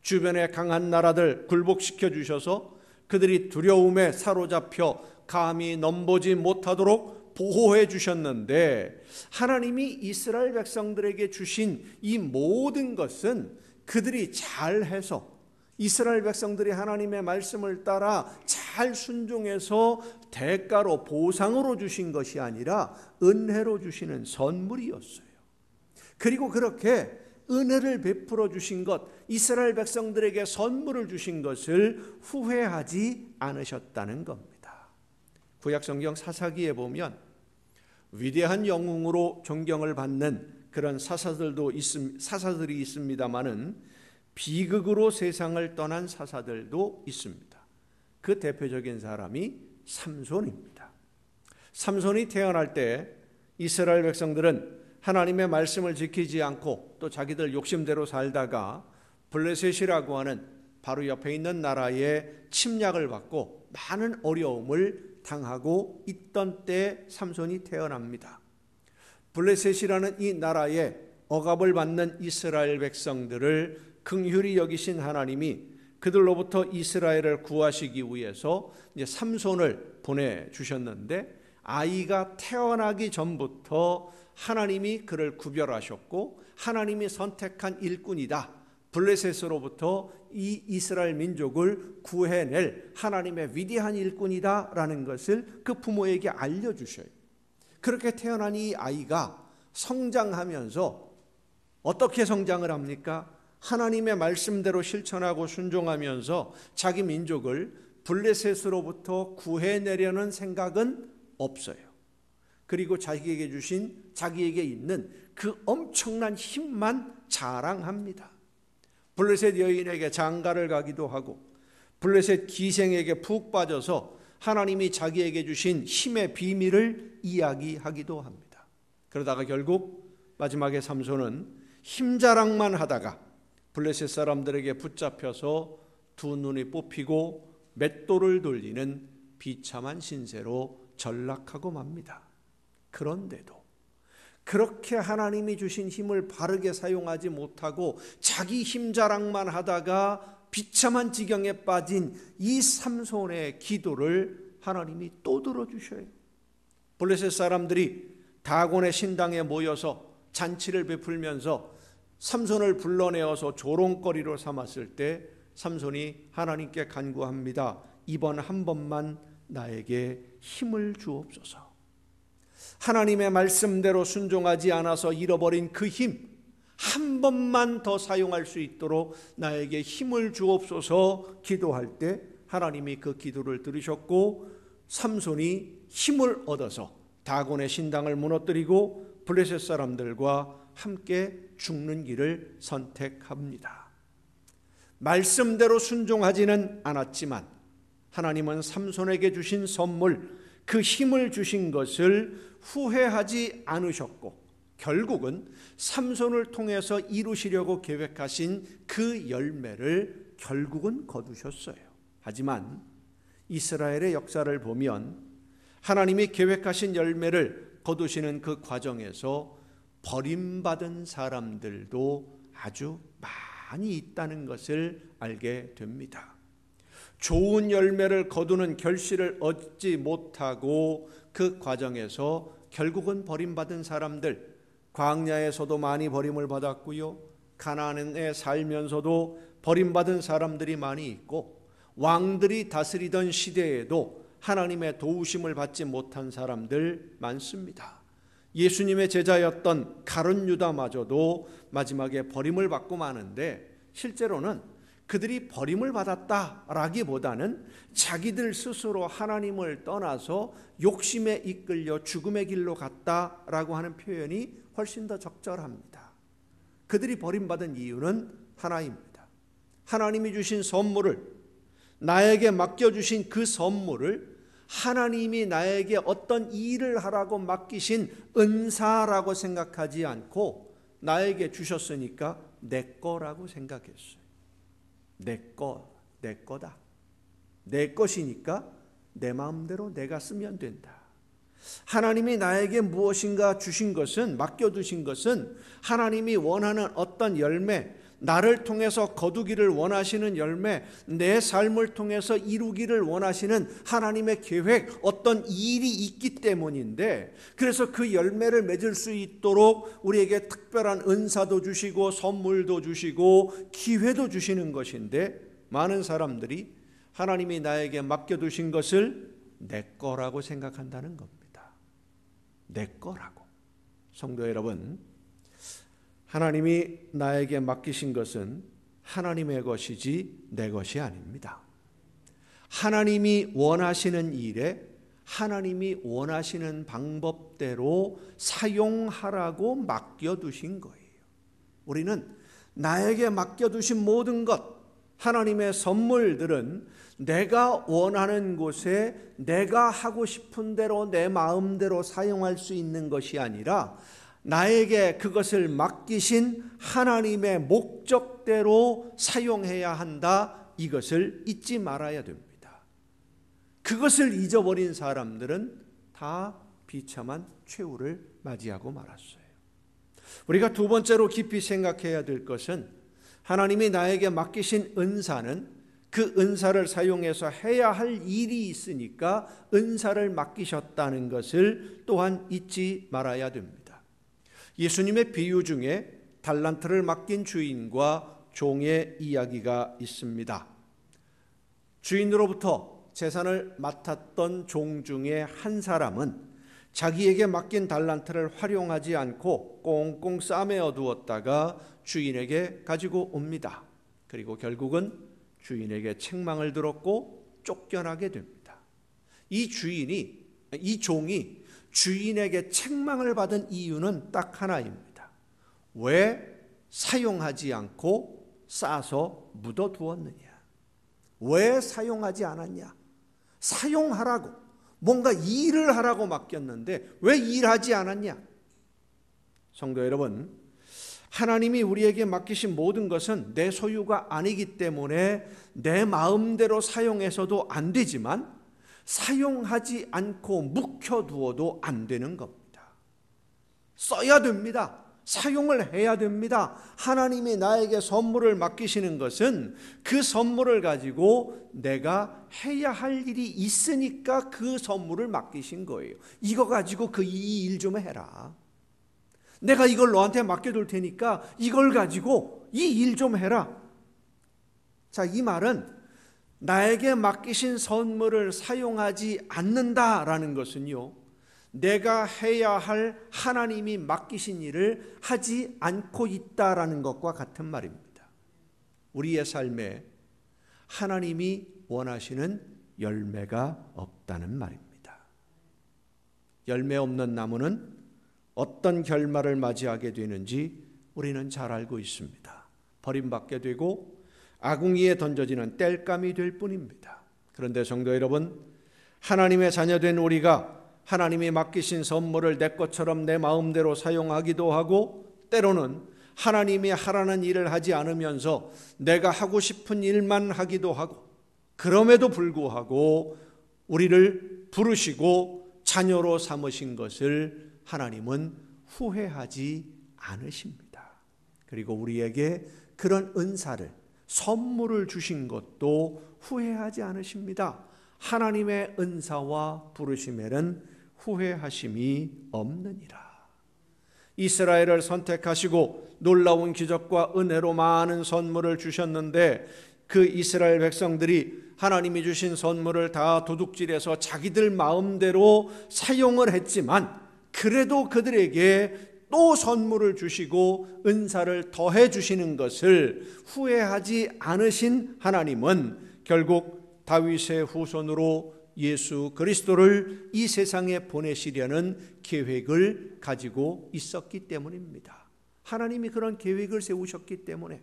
주변의 강한 나라들 굴복시켜 주셔서 그들이 두려움에 사로잡혀 감히 넘보지 못하도록 보호해 주셨는데, 하나님이 이스라엘 백성들에게 주신 이 모든 것은 그들이 잘해서, 이스라엘 백성들이 하나님의 말씀을 따라 잘 순종해서 대가로 보상으로 주신 것이 아니라 은혜로 주시는 선물이었어요. 그리고 그렇게 은혜를 베풀어 주신 것, 이스라엘 백성들에게 선물을 주신 것을 후회하지 않으셨다는 겁니다. 구약성경 사사기에 보면 위대한 영웅으로 존경을 받는 그런 사사들이 있습니다마는 비극으로 세상을 떠난 사사들도 있습니다. 그 대표적인 사람이 삼손입니다. 삼손이 태어날 때 이스라엘 백성들은 하나님의 말씀을 지키지 않고 또 자기들 욕심대로 살다가 블레셋이라고 하는 바로 옆에 있는 나라의 침략을 받고 많은 어려움을 당하고 있던 때 삼손이 태어납니다. 블레셋이라는 이 나라에 억압을 받는 이스라엘 백성들을 긍휼히 여기신 하나님이 그들로부터 이스라엘을 구하시기 위해서 이제 삼손을 보내주셨는데, 아이가 태어나기 전부터 하나님이 그를 구별하셨고 하나님이 선택한 일꾼이다, 블레셋으로부터 이 이스라엘 민족을 구해낼 하나님의 위대한 일꾼이다라는 것을 그 부모에게 알려주셔요. 그렇게 태어난 이 아이가 성장하면서 어떻게 성장을 합니까? 하나님의 말씀대로 실천하고 순종하면서 자기 민족을 블레셋으로부터 구해내려는 생각은 없어요. 그리고 자기에게 있는 그 엄청난 힘만 자랑합니다. 블레셋 여인에게 장가를 가기도 하고 블레셋 기생에게 푹 빠져서 하나님이 자기에게 주신 힘의 비밀을 이야기하기도 합니다. 그러다가 결국 마지막에 삼손은 힘자랑만 하다가 블레셋 사람들에게 붙잡혀서 두 눈이 뽑히고 맷돌을 돌리는 비참한 신세로 전락하고 맙니다. 그런데도 그렇게 하나님이 주신 힘을 바르게 사용하지 못하고 자기 힘자랑만 하다가 비참한 지경에 빠진 이 삼손의 기도를 하나님이 또 들어주셔요. 블레셋 사람들이 다곤의 신당에 모여서 잔치를 베풀면서 삼손을 불러내어서 조롱거리로 삼았을 때 삼손이 하나님께 간구합니다. 이번 한 번만 나에게 힘을 주옵소서. 하나님의 말씀대로 순종하지 않아서 잃어버린 그 힘, 한 번만 더 사용할 수 있도록 나에게 힘을 주옵소서 기도할 때 하나님이 그 기도를 들으셨고 삼손이 힘을 얻어서 다곤의 신당을 무너뜨리고 블레셋 사람들과 함께 죽는 길을 선택합니다. 말씀대로 순종하지는 않았지만 하나님은 삼손에게 주신 선물, 그 힘을 주신 것을 후회하지 않으셨고 결국은 삼손을 통해서 이루시려고 계획하신 그 열매를 결국은 거두셨어요. 하지만 이스라엘의 역사를 보면 하나님이 계획하신 열매를 거두시는 그 과정에서 버림받은 사람들도 아주 많이 있다는 것을 알게 됩니다. 좋은 열매를 거두는 결실을 얻지 못하고 그 과정에서 결국은 버림받은 사람들, 광야에서도 많이 버림을 받았고요, 가나안에 살면서도 버림받은 사람들이 많이 있고 왕들이 다스리던 시대에도 하나님의 도우심을 받지 못한 사람들 많습니다. 예수님의 제자였던 가룟 유다마저도 마지막에 버림을 받고 마는데 실제로는 그들이 버림을 받았다라기보다는 자기들 스스로 하나님을 떠나서 욕심에 이끌려 죽음의 길로 갔다라고 하는 표현이 훨씬 더 적절합니다. 그들이 버림받은 이유는 하나입니다. 하나님이 주신 선물을, 나에게 맡겨주신 그 선물을 하나님이 나에게 어떤 일을 하라고 맡기신 은사라고 생각하지 않고 나에게 주셨으니까 내 거라고 생각했어요. 내 거다. 내 것이니까 내 마음대로 내가 쓰면 된다. 하나님이 나에게 무엇인가 주신 것은, 맡겨두신 것은 하나님이 원하는 어떤 열매, 나를 통해서 거두기를 원하시는 열매, 내 삶을 통해서 이루기를 원하시는 하나님의 계획, 어떤 일이 있기 때문인데, 그래서 그 열매를 맺을 수 있도록 우리에게 특별한 은사도 주시고 선물도 주시고 기회도 주시는 것인데, 많은 사람들이 하나님이 나에게 맡겨두신 것을 내 거라고 생각한다는 겁니다. 내 거라고. 성도 여러분, 하나님이 나에게 맡기신 것은 하나님의 것이지 내 것이 아닙니다. 하나님이 원하시는 일에 하나님이 원하시는 방법대로 사용하라고 맡겨두신 거예요. 우리는 나에게 맡겨두신 모든 것, 하나님의 선물들은 내가 원하는 곳에 내가 하고 싶은 대로 내 마음대로 사용할 수 있는 것이 아니라 나에게 그것을 맡기신 하나님의 목적대로 사용해야 한다. 이것을 잊지 말아야 됩니다. 그것을 잊어버린 사람들은 다 비참한 최후를 맞이하고 말았어요. 우리가 두 번째로 깊이 생각해야 될 것은 하나님이 나에게 맡기신 은사는 그 은사를 사용해서 해야 할 일이 있으니까 은사를 맡기셨다는 것을 또한 잊지 말아야 됩니다. 예수님의 비유 중에 달란트를 맡긴 주인과 종의 이야기가 있습니다. 주인으로부터 재산을 맡았던 종 중에 한 사람은 자기에게 맡긴 달란트를 활용하지 않고 꽁꽁 싸매어 두었다가 주인에게 가지고 옵니다. 그리고 결국은 주인에게 책망을 들었고 쫓겨나게 됩니다. 이 종이 주인에게 책망을 받은 이유는 딱 하나입니다. 왜 사용하지 않고 싸서 묻어두었느냐? 왜 사용하지 않았냐? 사용하라고, 뭔가 일을 하라고 맡겼는데 왜 일하지 않았냐? 성도 여러분, 하나님이 우리에게 맡기신 모든 것은 내 소유가 아니기 때문에 내 마음대로 사용해서도 안 되지만 사용하지 않고 묵혀두어도 안 되는 겁니다. 써야 됩니다. 사용을 해야 됩니다. 하나님이 나에게 선물을 맡기시는 것은 그 선물을 가지고 내가 해야 할 일이 있으니까 그 선물을 맡기신 거예요. 이거 가지고 이 일 좀 해라. 내가 이걸 너한테 맡겨둘 테니까 이걸 가지고 이 일 좀 해라. 자, 이 말은 나에게 맡기신 선물을 사용하지 않는다라는 것은요, 내가 해야 할 하나님이 맡기신 일을 하지 않고 있다라는 것과 같은 말입니다. 우리의 삶에 하나님이 원하시는 열매가 없다는 말입니다. 열매 없는 나무는 어떤 결말을 맞이하게 되는지 우리는 잘 알고 있습니다. 버림받게 되고 아궁이에 던져지는 땔감이 될 뿐입니다. 그런데 성도 여러분, 하나님의 자녀된 우리가 하나님이 맡기신 선물을 내 것처럼 내 마음대로 사용하기도 하고, 때로는 하나님이 하라는 일을 하지 않으면서 내가 하고 싶은 일만 하기도 하고, 그럼에도 불구하고 우리를 부르시고 자녀로 삼으신 것을 하나님은 후회하지 않으십니다. 그리고 우리에게 그런 은사를, 선물을 주신 것도 후회하지 않으십니다. 하나님의 은사와 부르심에는 후회하심이 없느니라. 이스라엘을 선택하시고 놀라운 기적과 은혜로 많은 선물을 주셨는데 그 이스라엘 백성들이 하나님이 주신 선물을 다 도둑질해서 자기들 마음대로 사용을 했지만, 그래도 그들에게 또 선물을 주시고 은사를 더해 주시는 것을 후회하지 않으신 하나님은 결국 다윗의 후손으로 예수 그리스도를 이 세상에 보내시려는 계획을 가지고 있었기 때문입니다. 하나님이 그런 계획을 세우셨기 때문에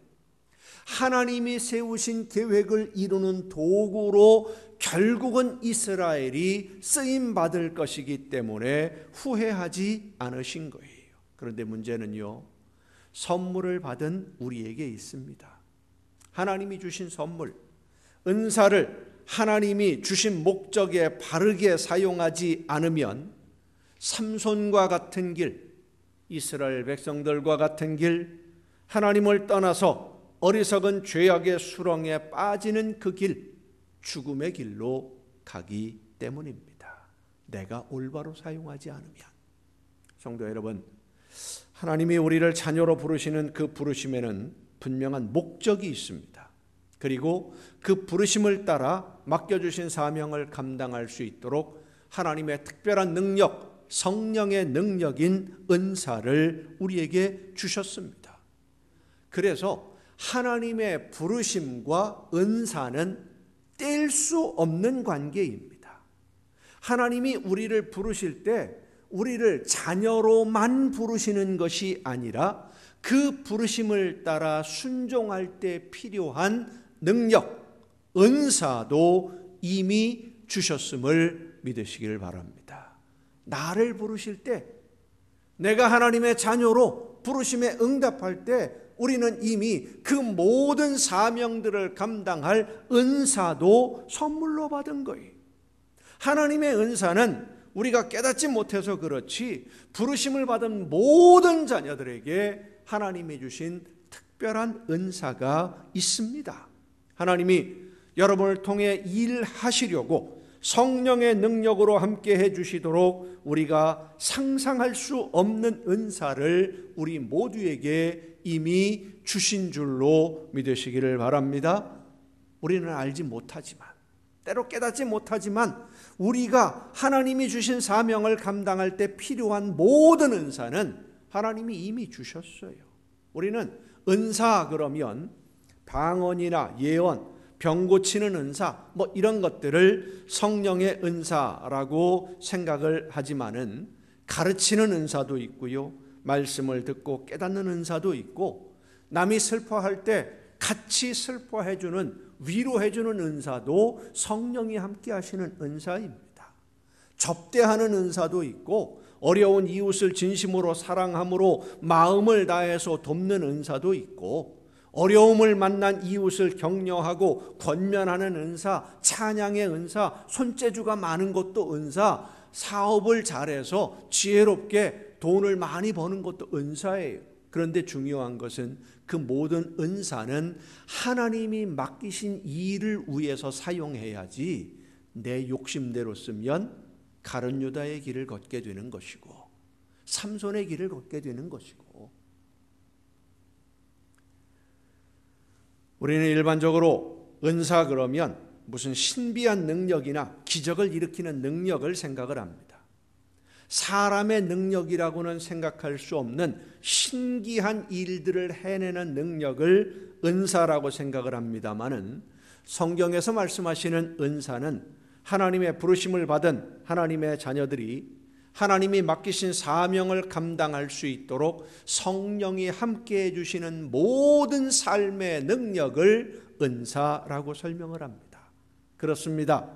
하나님이 세우신 계획을 이루는 도구로 결국은 이스라엘이 쓰임받을 것이기 때문에 후회하지 않으신 거예요. 그런데 문제는요, 선물을 받은 우리에게 있습니다. 하나님이 주신 선물, 은사를 하나님이 주신 목적에 바르게 사용하지 않으면 삼손과 같은 길, 이스라엘 백성들과 같은 길, 하나님을 떠나서 어리석은 죄악의 수렁에 빠지는 그 길, 죽음의 길로 가기 때문입니다. 내가 올바로 사용하지 않으면. 성도 여러분, 하나님이 우리를 자녀로 부르시는 그 부르심에는 분명한 목적이 있습니다. 그리고 그 부르심을 따라 맡겨주신 사명을 감당할 수 있도록 하나님의 특별한 능력, 성령의 능력인 은사를 우리에게 주셨습니다. 그래서 하나님의 부르심과 은사는 뗄 수 없는 관계입니다. 하나님이 우리를 부르실 때 우리를 자녀로만 부르시는 것이 아니라 그 부르심을 따라 순종할 때 필요한 능력, 은사도 이미 주셨음을 믿으시길 바랍니다. 나를 부르실 때, 내가 하나님의 자녀로 부르심에 응답할 때 우리는 이미 그 모든 사명들을 감당할 은사도 선물로 받은 거예요. 하나님의 은사는 우리가 깨닫지 못해서 그렇지 부르심을 받은 모든 자녀들에게 하나님이 주신 특별한 은사가 있습니다. 하나님이 여러분을 통해 일하시려고 성령의 능력으로 함께 해주시도록 우리가 상상할 수 없는 은사를 우리 모두에게 이미 주신 줄로 믿으시기를 바랍니다. 우리는 알지 못하지만, 때로 깨닫지 못하지만 우리가 하나님이 주신 사명을 감당할 때 필요한 모든 은사는 하나님이 이미 주셨어요. 우리는 은사 그러면 방언이나 예언, 병 고치는 은사, 이런 것들을 성령의 은사라고 생각을 하지만은 가르치는 은사도 있고요, 말씀을 듣고 깨닫는 은사도 있고, 남이 슬퍼할 때 같이 슬퍼해주는 위로해주는 은사도 성령이 함께 하시는 은사입니다. 접대하는 은사도 있고 어려운 이웃을 진심으로 사랑함으로 마음을 다해서 돕는 은사도 있고 어려움을 만난 이웃을 격려하고 권면하는 은사, 찬양의 은사, 손재주가 많은 것도 은사, 사업을 잘해서 지혜롭게 돈을 많이 버는 것도 은사예요. 그런데 중요한 것은 그 모든 은사는 하나님이 맡기신 일을 위해서 사용해야지 내 욕심대로 쓰면 가룟 유다의 길을 걷게 되는 것이고 삼손의 길을 걷게 되는 것이고, 우리는 일반적으로 은사 그러면 무슨 신비한 능력이나 기적을 일으키는 능력을 생각을 합니다. 사람의 능력이라고는 생각할 수 없는 신기한 일들을 해내는 능력을 은사라고 생각을 합니다마는, 성경에서 말씀하시는 은사는 하나님의 부르심을 받은 하나님의 자녀들이 하나님이 맡기신 사명을 감당할 수 있도록 성령이 함께해 주시는 모든 삶의 능력을 은사라고 설명을 합니다. 그렇습니다.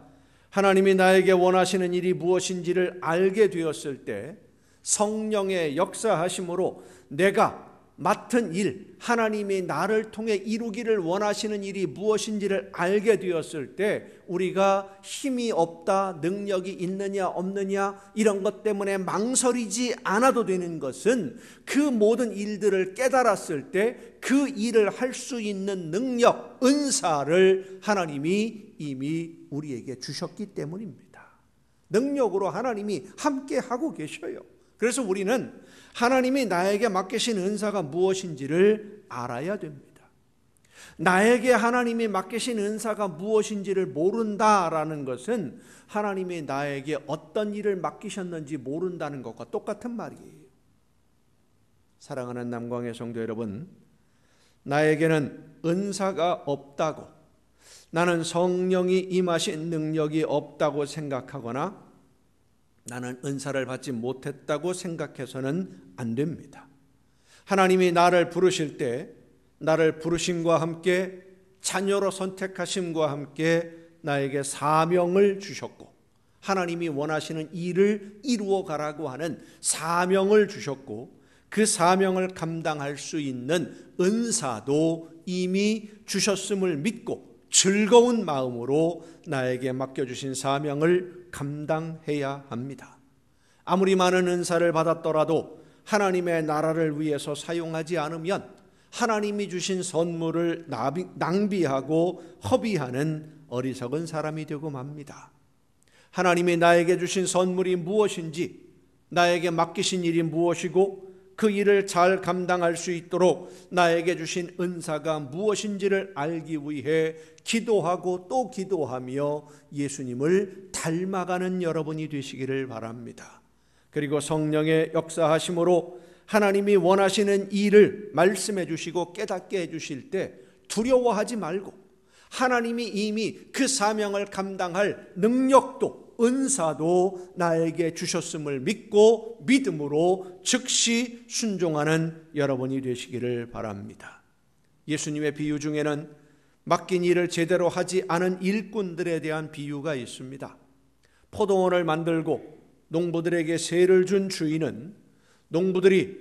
하나님이 나에게 원하시는 일이 무엇인지를 알게 되었을 때 성령의 역사하심으로 내가 맡은 일, 하나님이 나를 통해 이루기를 원하시는 일이 무엇인지를 알게 되었을 때 우리가 힘이 없다, 능력이 있느냐 없느냐 이런 것 때문에 망설이지 않아도 되는 것은 그 모든 일들을 깨달았을 때 그 일을 할 수 있는 능력, 은사를 하나님이 이미 우리에게 주셨기 때문입니다. 능력으로 하나님이 함께 하고 계셔요. 그래서 우리는 하나님이 나에게 맡기신 은사가 무엇인지를 알아야 됩니다. 나에게 하나님이 맡기신 은사가 무엇인지를 모른다라는 것은 하나님이 나에게 어떤 일을 맡기셨는지 모른다는 것과 똑같은 말이에요. 사랑하는 남광의 성도 여러분, 나에게는 은사가 없다고, 나는 성령이 임하신 능력이 없다고 생각하거나 나는 은사를 받지 못했다고 생각해서는 안 됩니다. 하나님이 나를 부르실 때 나를 부르심과 함께 자녀로 선택하심과 함께 나에게 사명을 주셨고, 하나님이 원하시는 일을 이루어 가라고 하는 사명을 주셨고, 그 사명을 감당할 수 있는 은사도 이미 주셨음을 믿고 즐거운 마음으로 나에게 맡겨주신 사명을 감당해야 합니다. 아무리 많은 은사를 받았더라도 하나님의 나라를 위해서 사용하지 않으면 하나님이 주신 선물을 낭비하고 허비하는 어리석은 사람이 되고 맙니다. 하나님이 나에게 주신 선물이 무엇인지, 나에게 맡기신 일이 무엇이고 그 일을 잘 감당할 수 있도록 나에게 주신 은사가 무엇인지를 알기 위해 기도하고 또 기도하며 예수님을 닮아가는 여러분이 되시기를 바랍니다. 그리고 성령의 역사하심으로 하나님이 원하시는 일을 말씀해 주시고 깨닫게 해 주실 때 두려워하지 말고, 하나님이 이미 그 사명을 감당할 능력도 은사도 나에게 주셨음을 믿고 믿음으로 즉시 순종하는 여러분이 되시기를 바랍니다. 예수님의 비유 중에는 맡긴 일을 제대로 하지 않은 일꾼들에 대한 비유가 있습니다. 포도원을 만들고 농부들에게 세를 준 주인은 농부들이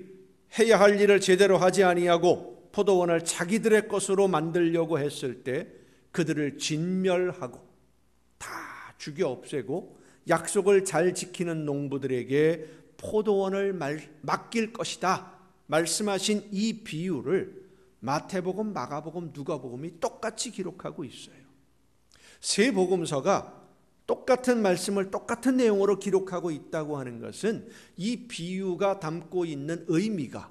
해야 할 일을 제대로 하지 아니하고 포도원을 자기들의 것으로 만들려고 했을 때 그들을 진멸하고 다 죽여 없애고 약속을 잘 지키는 농부들에게 포도원을 맡길 것이다 말씀하신 이 비유를 마태복음, 마가복음, 누가복음이 똑같이 기록하고 있어요. 세 복음서가 똑같은 말씀을 똑같은 내용으로 기록하고 있다고 하는 것은 이 비유가 담고 있는 의미가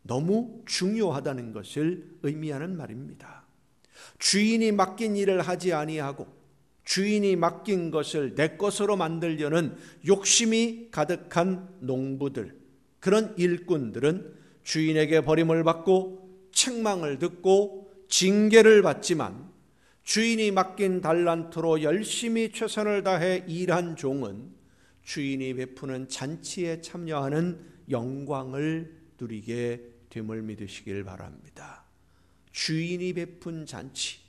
너무 중요하다는 것을 의미하는 말입니다. 주인이 맡긴 일을 하지 아니하고 주인이 맡긴 것을 내 것으로 만들려는 욕심이 가득한 농부들, 그런 일꾼들은 주인에게 버림을 받고 책망을 듣고 징계를 받지만, 주인이 맡긴 달란트로 열심히 최선을 다해 일한 종은 주인이 베푸는 잔치에 참여하는 영광을 누리게 됨을 믿으시길 바랍니다. 주인이 베푼 잔치,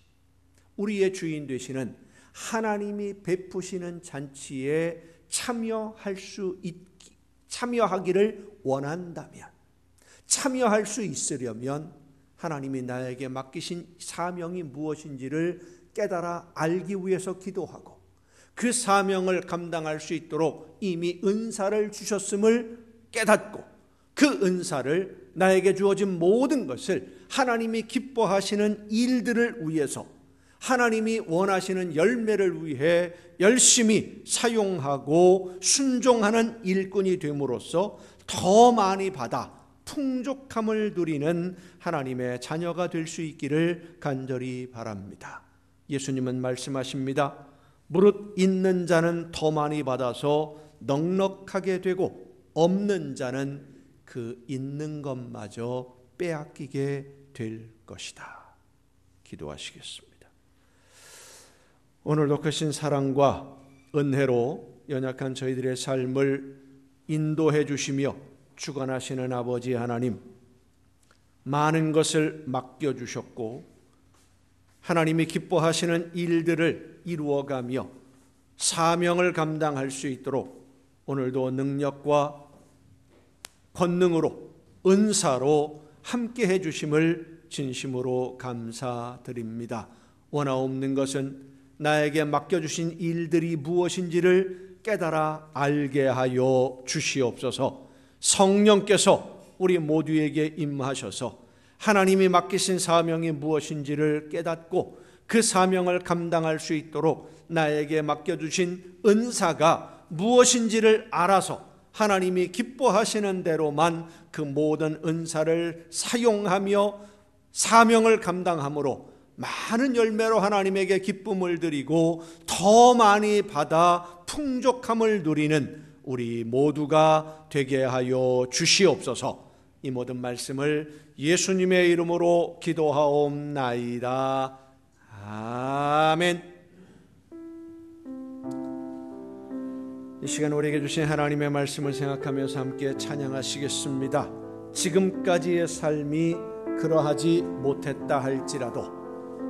우리의 주인 되시는 하나님이 베푸시는 잔치에 참여하기를 원한다면, 참여할 수 있으려면 하나님이 나에게 맡기신 사명이 무엇인지를 깨달아 알기 위해서 기도하고, 그 사명을 감당할 수 있도록 이미 은사를 주셨음을 깨닫고, 그 은사를, 나에게 주어진 모든 것을 하나님이 기뻐하시는 일들을 위해서, 하나님이 원하시는 열매를 위해 열심히 사용하고 순종하는 일꾼이 됨으로써 더 많이 받아 풍족함을 누리는 하나님의 자녀가 될 수 있기를 간절히 바랍니다. 예수님은 말씀하십니다. 무릇 있는 자는 더 많이 받아서 넉넉하게 되고, 없는 자는 그 있는 것마저 빼앗기게 될 것이다. 기도하시겠습니다. 오늘도 크신 사랑과 은혜로 연약한 저희들의 삶을 인도해 주시며 주관하시는 아버지 하나님, 많은 것을 맡겨주셨고 하나님이 기뻐하시는 일들을 이루어가며 사명을 감당할 수 있도록 오늘도 능력과 권능으로, 은사로 함께 해주심을 진심으로 감사드립니다. 원하옵는 것은 나에게 맡겨주신 일들이 무엇인지를 깨달아 알게 하여 주시옵소서. 성령께서 우리 모두에게 임하셔서 하나님이 맡기신 사명이 무엇인지를 깨닫고 그 사명을 감당할 수 있도록 나에게 맡겨주신 은사가 무엇인지를 알아서 하나님이 기뻐하시는 대로만 그 모든 은사를 사용하며 사명을 감당함으로 많은 열매로 하나님에게 기쁨을 드리고 더 많이 받아 풍족함을 누리는 우리 모두가 되게 하여 주시옵소서. 이 모든 말씀을 예수님의 이름으로 기도하옵나이다. 아멘. 이 시간 우리에게 주신 하나님의 말씀을 생각하면서 함께 찬양하시겠습니다. 지금까지의 삶이 그러하지 못했다 할지라도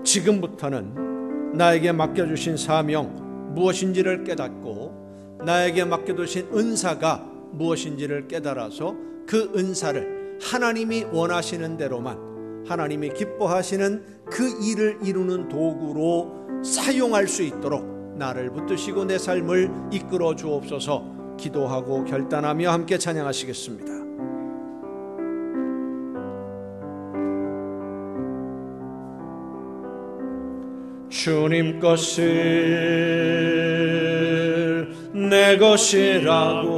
지금부터는 나에게 맡겨주신 사명 무엇인지를 깨닫고 나에게 맡겨두신 은사가 무엇인지를 깨달아서 그 은사를 하나님이 원하시는 대로만, 하나님이 기뻐하시는 그 일을 이루는 도구로 사용할 수 있도록 나를 붙드시고 내 삶을 이끌어 주옵소서. 기도하고 결단하며 함께 찬양하시겠습니다. 주님 것을 내 것이라고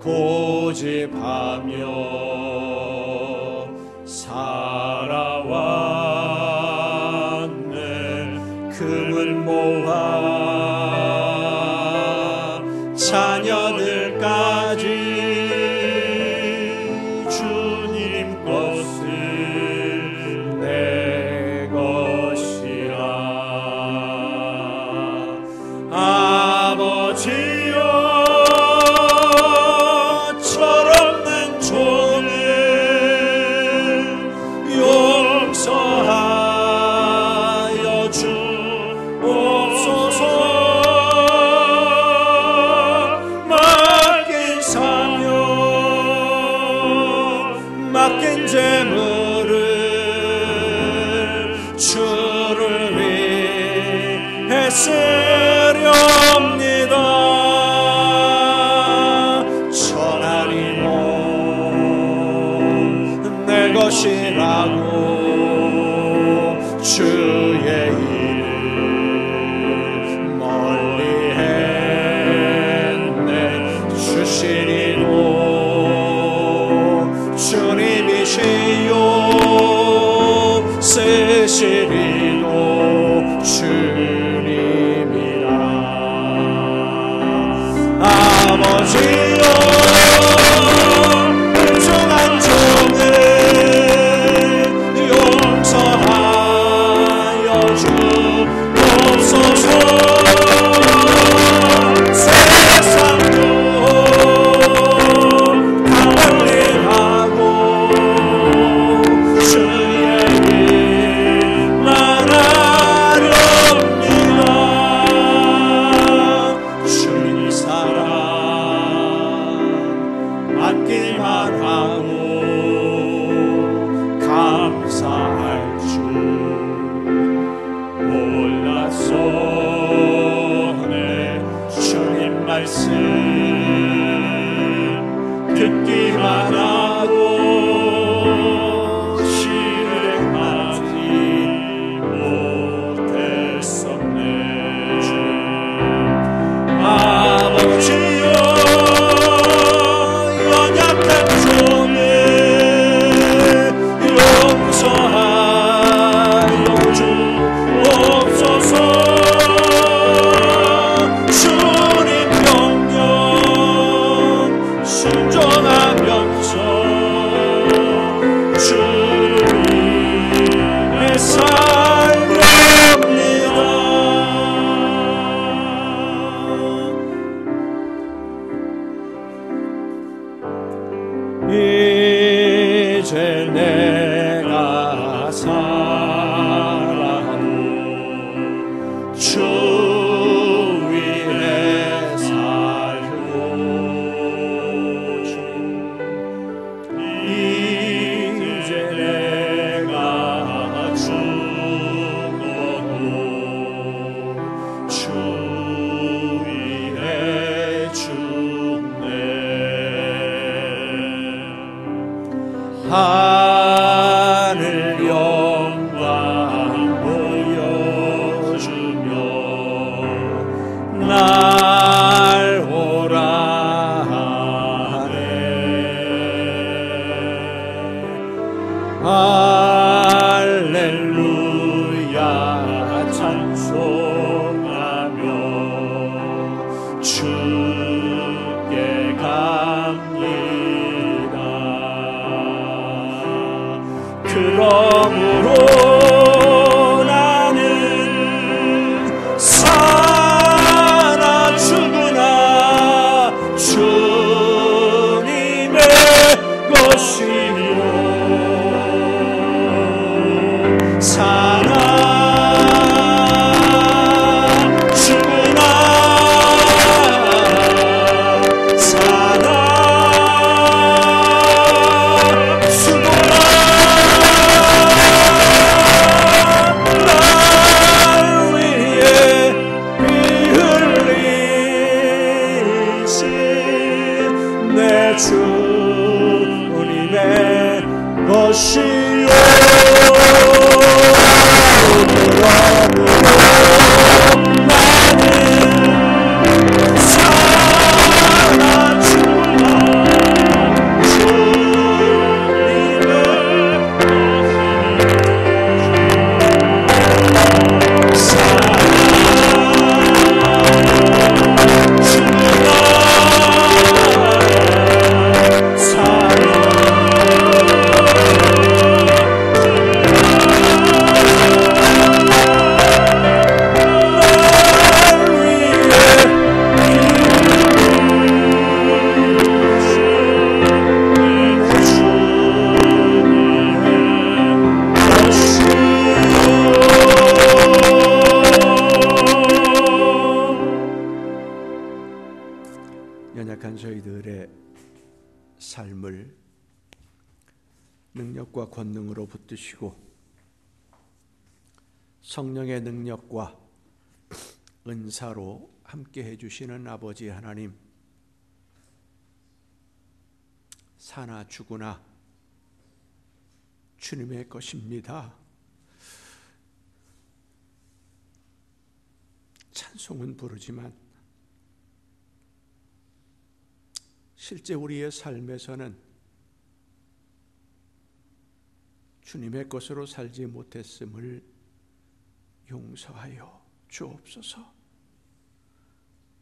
고집하며 살아왔네. 금을 모아 자녀들까지 주님 것을 내 것이라. 아버지여, 철없는 종을 용서하여 주옵소서. 맡긴 사명, 맡긴 재물을 주를 위해 쓰렵니다. 천하리 몸 내 것이라고 주의 일 멀리 했네. 주시리도 주님이시요 쓰시리도 주님이라. 아버지여, 불쌍한 종을 용서하여 주옵소서. 세상도 가관리하고 주의 일 고백한 저희들의 삶을 능력과 권능으로 붙드시고 성령의 능력과 은사로 함께 해주시는 아버지 하나님, 사나 죽으나 주님의 것입니다. 찬송은 부르지만 실제 우리의 삶에서는 주님의 것으로 살지 못했음을 용서하여 주옵소서.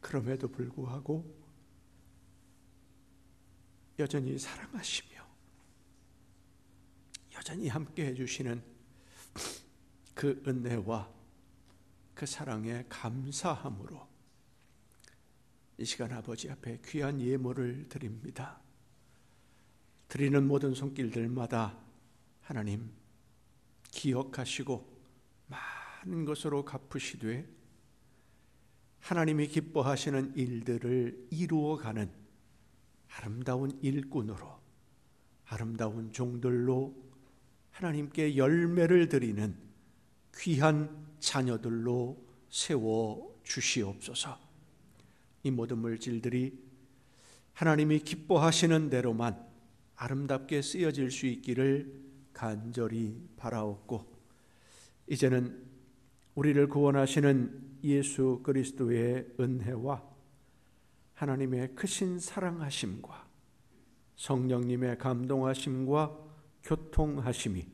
그럼에도 불구하고 여전히 사랑하시며 여전히 함께 해주시는 그 은혜와 그 사랑에 감사함으로 이 시간 아버지 앞에 귀한 예물을 드립니다. 드리는 모든 손길들마다 하나님 기억하시고 많은 것으로 갚으시되 하나님이 기뻐하시는 일들을 이루어가는 아름다운 일꾼으로, 아름다운 종들로 하나님께 열매를 드리는 귀한 자녀들로 세워 주시옵소서. 이 모든 물질들이 하나님이 기뻐하시는 대로만 아름답게 쓰여질 수 있기를 간절히 바라옵고, 이제는 우리를 구원하시는 예수 그리스도의 은혜와 하나님의 크신 사랑하심과 성령님의 감동하심과 교통하심이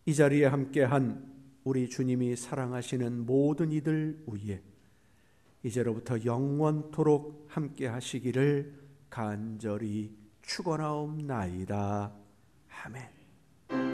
이 자리에 함께한 우리 주님이 사랑하시는 모든 이들 위에 이제로부터 영원토록 함께 하시기를 간절히 축원하옵나이다. 아멘.